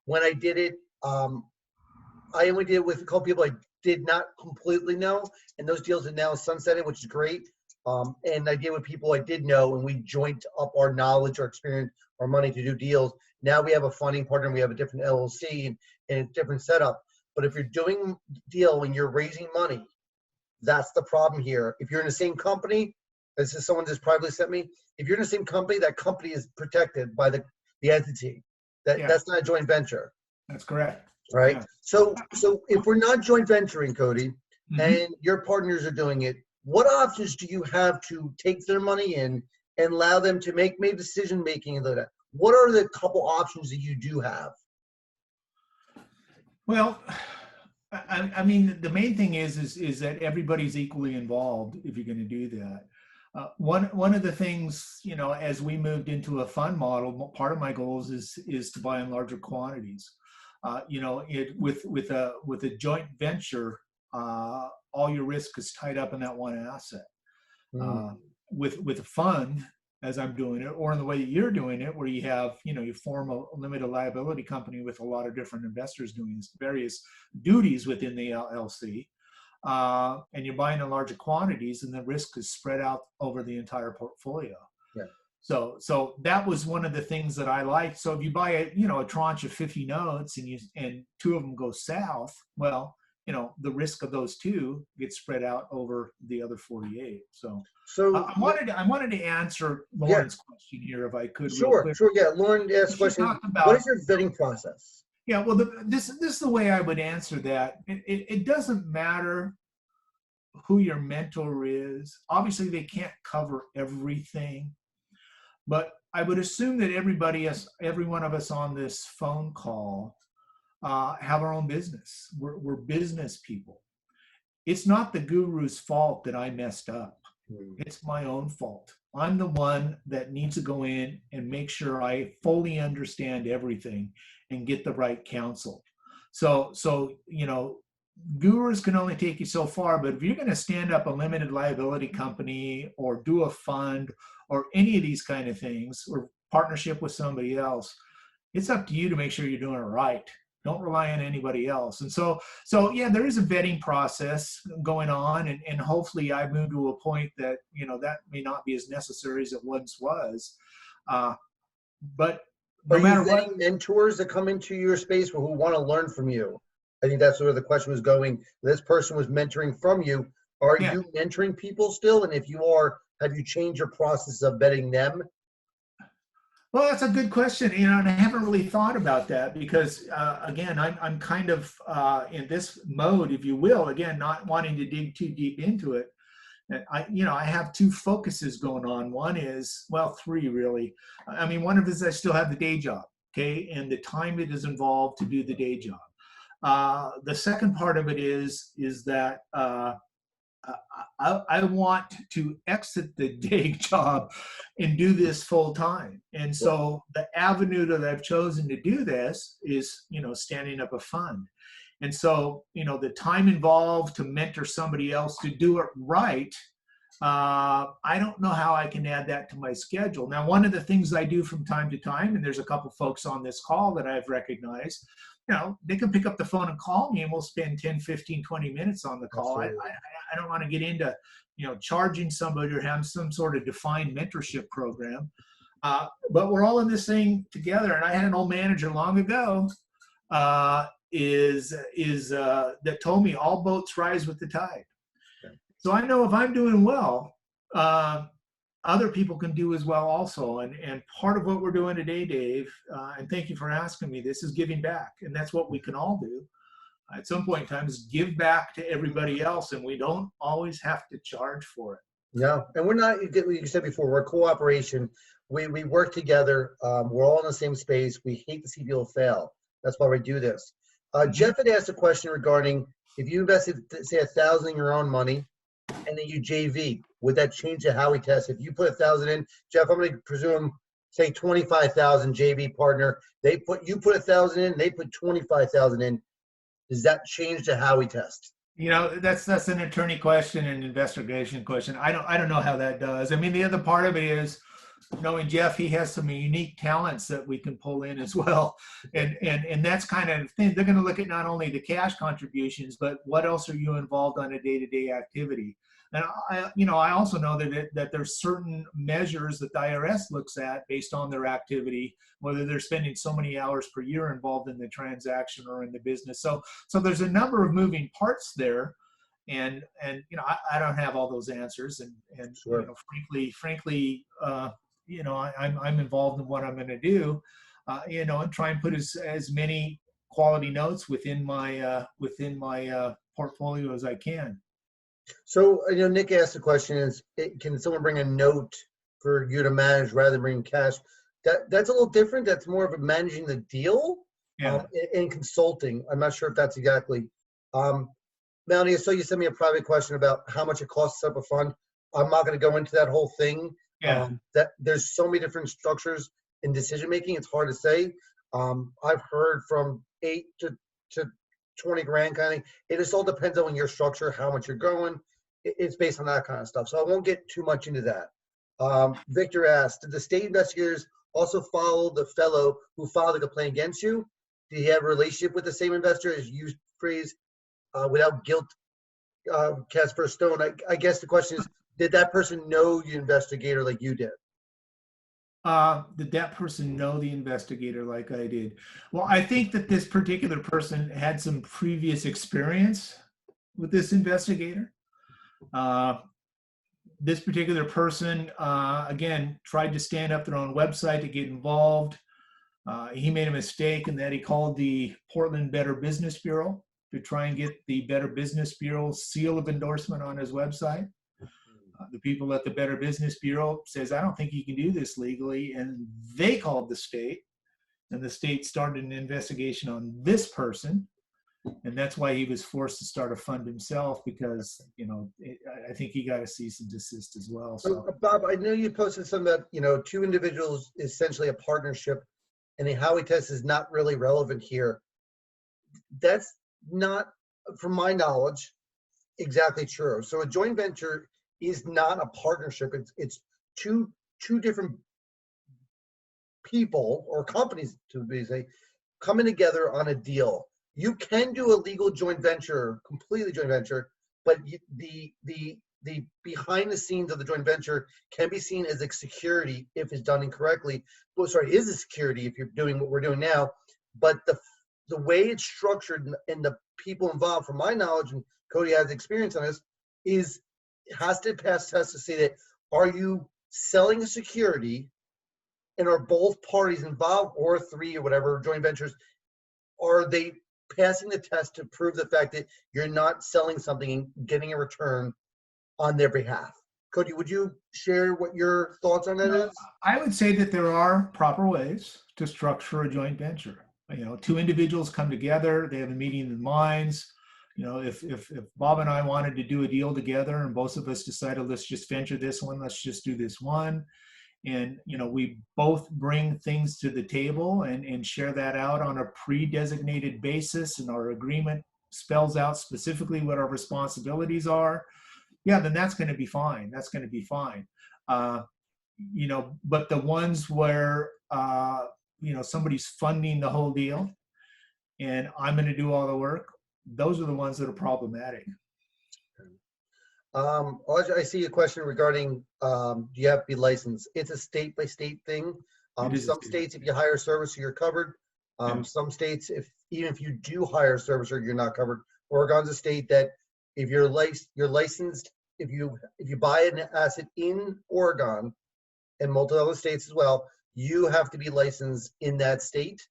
when I did it, I only did it with a couple people I did not completely know, and those deals are now sunsetted, which is great. And I did with people I did know, and we joined up our knowledge, our experience, our money to do deals. Now we have a funding partner, and we have a different LLC and a different setup. But if you're doing a deal and you're raising money, that's the problem here. If you're in the same company, this is someone just privately sent me, if you're in the same company, that company is protected by the entity. That's not a joint venture. That's correct. Right? Yeah. So if we're not joint venturing, Cody, and your partners are doing it, what options do you have to take their money in and allow them to make decision making and that? What are the couple options that you do have? Well, I mean, the main thing is that everybody's equally involved if you're going to do that. One of the things, as we moved into a fund model, part of my goals is to buy in larger quantities. With a joint venture, all your risk is tied up in that one asset. Mm. with a fund as I'm doing it, or in the way that you're doing it, where you have, you form a limited liability company with a lot of different investors doing various duties within the LLC, and you're buying in larger quantities, and the risk is spread out over the entire portfolio. Yeah. So that was one of the things that I liked. So if you buy a tranche of 50 notes and two of them go south, well, the risk of those two gets spread out over the other 48. So So I wanted to answer yeah, Lauren's question here, if I could, real sure, quick. sure. Yeah, Lauren asked a She question. talked What about, is your vetting process? yeah, well, this is the way I would answer that. It doesn't matter who your mentor is. Obviously, they can't cover everything, but I would assume that every one of us on this phone call have our own business. We're business people. It's not the guru's fault that I messed up. It's my own fault. I'm the one that needs to go in and make sure I fully understand everything and get the right counsel. So gurus can only take you so far, but if you're going to stand up a limited liability company or do a fund or any of these kind of things, or partnership with somebody else, it's up to you to make sure you're doing it right. Don't rely on anybody else. And so yeah, there is a vetting process going on, and hopefully I moved to a point that, that may not be as necessary as it once was. But no Are you matter what, vetting mentors that come into your space who want to learn from you? I think that's where the question was going. This person was mentoring from you. Are yeah. you mentoring people still? And if you are, have you changed your process of vetting them? Well, that's a good question, and I haven't really thought about that because, again, I'm kind of in this mode, if you will, again, not wanting to dig too deep into it. And I have two focuses going on. One is, well, three really. I mean, one of it is I still have the day job, okay, and the time it is involved to do the day job. The second part of it is that I want to exit the day job and do this full time. And so the avenue that I've chosen to do this is, standing up a fund. And so, the time involved to mentor somebody else to do it right, I don't know how I can add that to my schedule. Now, one of the things I do from time to time, and there's a couple folks on this call that I've recognized, they can pick up the phone and call me, and we'll spend 10, 15, 20 minutes on the call. I don't want to get into, charging somebody or having some sort of defined mentorship program. But we're all in this thing together. And I had an old manager long ago that told me all boats rise with the tide. Okay. So I know if I'm doing well, other people can do as well also. And part of what we're doing today, Dave, and thank you for asking me this, is giving back. And that's what we can all do at some point in time, is give back to everybody else. And we don't always have to charge for it. No, and we're not, you said before, we're a cooperation. We work together. We're all in the same space. We hate to see people fail. That's why we do this. Jeff had asked a question regarding if you invested, say, $1,000 in your own money, and then you JV, would that change the Howey test? If you put $1,000 in, Jeff, I'm going to presume, say, 25,000 JV partner. You put $1,000 in, they put 25,000 in. Does that change the Howey test? That's an attorney question and investigation question. I don't know how that does. I mean, the other part of it is, knowing Jeff, he has some unique talents that we can pull in as well. And that's kind of thing. They're going to look at not only the cash contributions, but what else are you involved on a day-to-day activity? And I also know that there's certain measures that the IRS looks at based on their activity, whether they're spending so many hours per year involved in the transaction or in the business. So there's a number of moving parts there. And I don't have all those answers. And sure. frankly, I'm involved in what I'm going to do, and try and put as many quality notes within my portfolio as I can. So, Nick asked the question is, can someone bring a note for you to manage rather than bring cash? That's a little different. That's more of a managing the deal, in consulting. I'm not sure if that's exactly. Melanie, so you sent me a private question about how much it costs to set up a fund. I'm not going to go into that whole thing. Yeah. That there's so many different structures in decision making. It's hard to say. I've heard from 8 to 20 grand kind of thing. It just all depends on your structure, how much you're going. it's based on that kind of stuff. So I won't get too much into that. Victor asked, did the state investigators also follow the fellow who filed a complaint against you? Did he have a relationship with the same investor, as you used phrase, without guilt cast first stone? I guess the question is, did that person know the investigator like you did? Did that person know the investigator like I did? Well, I think that this particular person had some previous experience with this investigator. This particular person, again, tried to stand up their own website to get involved. He made a mistake in that he called the Portland Better Business Bureau to try and get the Better Business Bureau's seal of endorsement on his website. The people at the Better Business Bureau says, I don't think you can do this legally. And they called the state, and the state started an investigation on this person. And that's why he was forced to start a fund himself, because, I think he got a cease and desist as well. So Bob, I know you posted something about, two individuals, essentially a partnership, and the Howey test is not really relevant here. That's not, from my knowledge, exactly true. So a joint venture is not a partnership. It's two different people or companies, to be say, coming together on a deal. You can do a legal joint venture, completely joint venture, but the behind the scenes of the joint venture can be seen as a security if it's done incorrectly. Well, sorry, is a security if you're doing what we're doing now. But the way it's structured and the people involved, from my knowledge, and Cody has experience on this, has to pass tests to say that, are you selling a security, and are both parties involved, or three or whatever joint ventures, are they passing the test to prove the fact that you're not selling something and getting a return on their behalf? Cody, would you share what your thoughts on that is? I would say that there are proper ways to structure a joint venture. Two individuals come together, they have a meeting of the minds. If Bob and I wanted to do a deal together, and both of us decided, let's just venture this one, let's just do this one. And, we both bring things to the table and share that out on a pre-designated basis, and our agreement spells out specifically what our responsibilities are. Yeah, then that's going to be fine. That's going to be fine. But the ones where, somebody's funding the whole deal and I'm going to do all the work, those are the ones that are problematic. I see a question regarding, do you have to be licensed? It's a state by state thing. Some states, if you hire a servicer, you're covered. Some states, even if you do hire a servicer, you're not covered. Oregon's a state that if you're licensed, if you buy an asset in Oregon and multiple other states as well, you have to be licensed in that state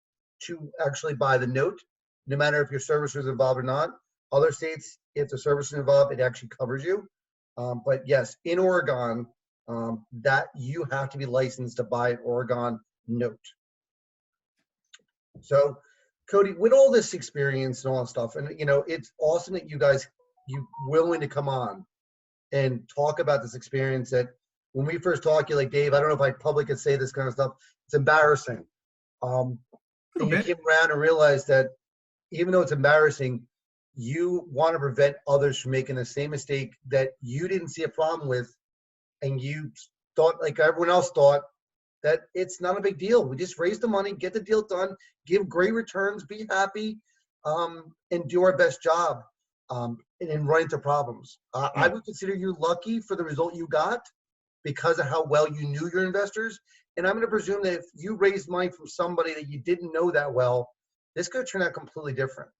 to actually buy the note, no matter if your servicer is involved or not. Other states, if the servicer is involved, it actually covers you. But yes, in Oregon, that you have to be licensed to buy an Oregon note. So, Cody, with all this experience and all that stuff, and it's awesome that you willing to come on and talk about this experience. That when we first talked, you're like, Dave, I don't know if I publicly could say this kind of stuff. It's embarrassing. And you came around and realized that even though it's embarrassing, you want to prevent others from making the same mistake that you didn't see a problem with, and you thought, like everyone else thought, that it's not a big deal. We just raise the money, get the deal done, give great returns, be happy, and do our best job, and run into problems. I would consider you lucky for the result you got because of how well you knew your investors. And I'm going to presume that if you raised money from somebody that you didn't know that well, this could turn out completely different.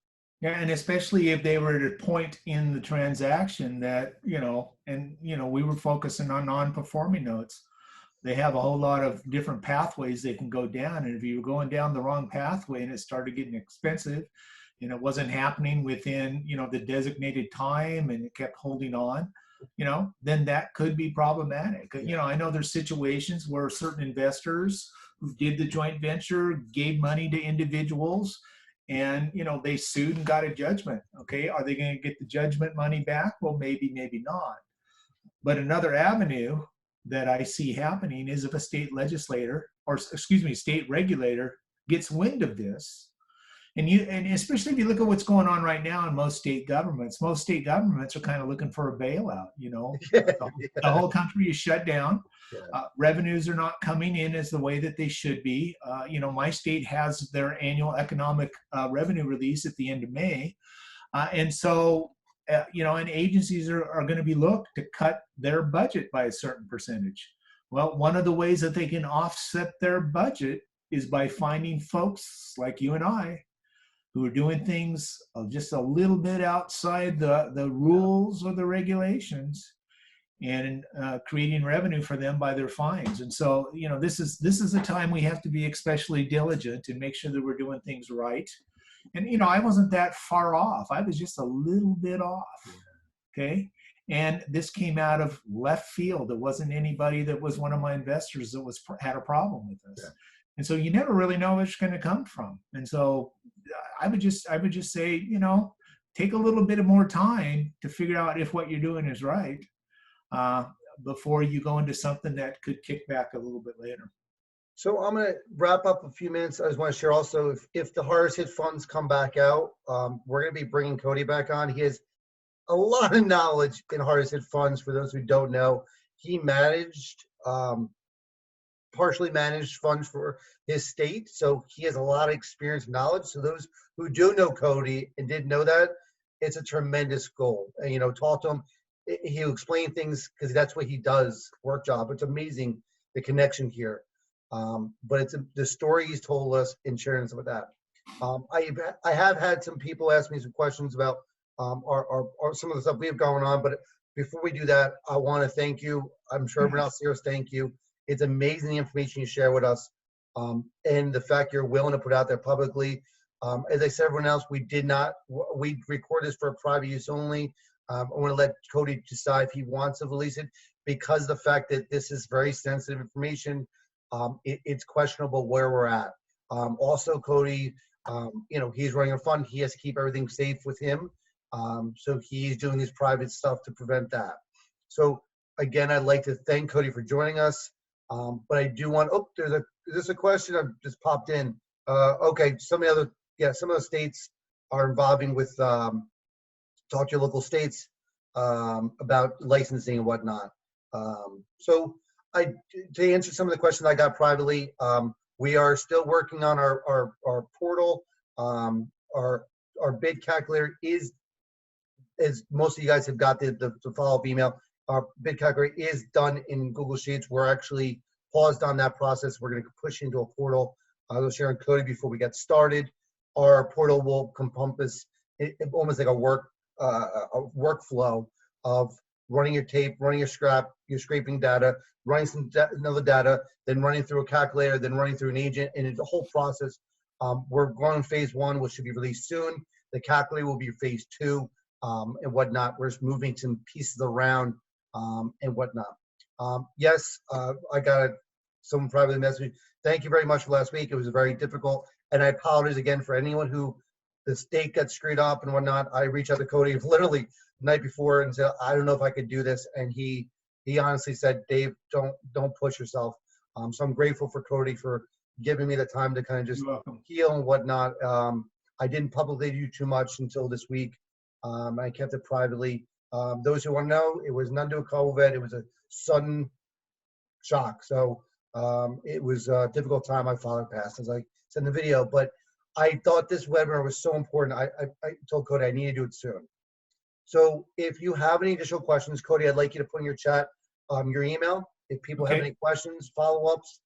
Yeah, and especially if they were at a point in the transaction that, we were focusing on non-performing notes. They have a whole lot of different pathways they can go down. And if you were going down the wrong pathway and it started getting expensive and it wasn't happening within, the designated time, and it kept holding on, then that could be problematic. I know there's situations where certain investors who did the joint venture gave money to individuals, and they sued and got a judgment. Okay, are they going to get the judgment money back? Well, maybe, maybe not. But another avenue that I see happening is if a state legislator, or state regulator, gets wind of this And especially if you look at what's going on right now in most state governments are kind of looking for a bailout. Yeah, The whole country is shut down. yeah, Revenues are not coming in as the way that they should be. My state has their annual economic revenue release at the end of May. And so, and agencies are going to be looked to cut their budget by a certain percentage. Well, one of the ways that they can offset their budget is by finding folks like you and I who are doing things just a little bit outside the rules or the regulations, and creating revenue for them by their fines. And so, this is a time we have to be especially diligent and make sure that we're doing things right. And I wasn't that far off. I was just a little bit off. Okay. And this came out of left field. It wasn't anybody that was one of my investors that had a problem with this. Yeah. And so you never really know where it's going to come from. And so I would just say, take a little bit of more time to figure out if what you're doing is right, before you go into something that could kick back a little bit later. So I'm going to wrap up a few minutes. I just want to share also, if the hardest hit funds come back out, we're going to be bringing Cody back on. He has a lot of knowledge in hardest hit funds. For those who don't know, he partially managed funds for his state. So he has a lot of experience and knowledge. So those who do know Cody and didn't know that, it's a tremendous goal. And, talk to him. He'll explain things because that's what he does, work job. It's amazing, the connection here. But it's the story he's told us and sharing some of that. I have had some people ask me some questions about our some of the stuff we have going on. But before we do that, I want to thank you. I'm sure everyone else here, thank you. It's amazing the information you share with us, and the fact you're willing to put out there publicly. As I said, everyone else, we record this for private use only. I want to let Cody decide if he wants to release it, because of the fact that this is very sensitive information. It's questionable where we're at. Also, Cody, he's running a fund. He has to keep everything safe with him. So he's doing his private stuff to prevent that. So again, I'd like to thank Cody for joining us. But I do want, there's a question that just popped in. Okay, some of the states are involving with, talk to your local states about licensing and whatnot. So to answer some of the questions I got privately, we are still working on our portal. Our bid calculator is, as most of you guys have got the follow-up email, our bid calculator is done in Google Sheets. We're actually paused on that process. We're going to push into a portal. I was sharing Cody before we get started. Our portal will encompass almost like a workflow of running your tape, running your scraping data, running another data, then running through a calculator, then running through an agent, and it's a whole process. We're going phase 1, which should be released soon. The calculator will be phase 2, and whatnot. We're just moving some pieces around and whatnot. Yes, I got someone privately messaged. Thank you very much for last week. It was very difficult, and I apologize again for anyone who the state got screwed up and whatnot. I reached out to Cody literally the night before and said, I don't know if I could do this, and he honestly said, Dave, don't push yourself. So I'm grateful for Cody for giving me the time to kind of just heal and whatnot. I didn't publicly do too much until this week. I kept it privately. Those who want to know, it was none to COVID. It was a sudden shock. So it was a difficult time. My father passed, as I said in the video. But I thought this webinar was so important. I told Cody I need to do it soon. So if you have any additional questions, Cody, I'd like you to put in your chat your email. If people have any questions, follow-ups,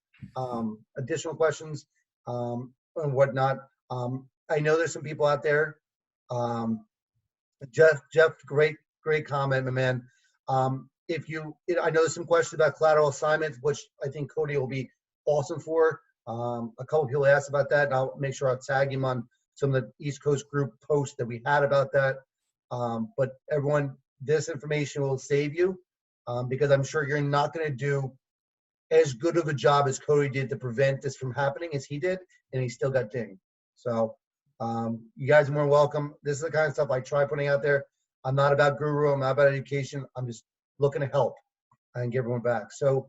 additional questions, and whatnot. I know there's some people out there. Jeff, great comment, my man. I know there's some questions about collateral assignments, which I think Cody will be awesome for. A couple people asked about that, and I'll make sure I'll tag him on some of the East Coast group posts that we had about that. But everyone, this information will save you, because I'm sure you're not going to do as good of a job as Cody did to prevent this from happening as he did, and he still got dinged. So you guys are more welcome. This is the kind of stuff I try putting out there. I'm not about guru. I'm not about education. I'm just looking to help and get everyone back. So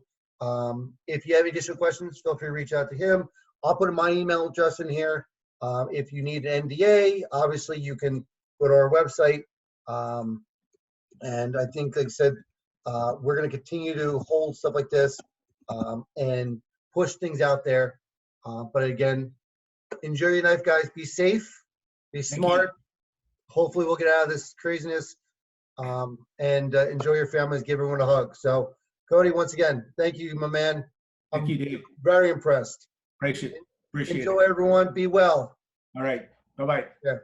if you have additional questions, feel free to reach out to him. I'll put my email address in here. If you need an NDA, obviously you can go to our website. And I think, like I said, we're going to continue to hold stuff like this and push things out there. But again, enjoy your life, guys. Be safe, be smart. Hopefully we'll get out of this craziness and enjoy your families. Give everyone a hug. So, Cody, once again, thank you, my man. Thank you, Dave. Very impressed. Appreciate it. Enjoy, everyone. Be well. All right. Bye-bye. Yeah.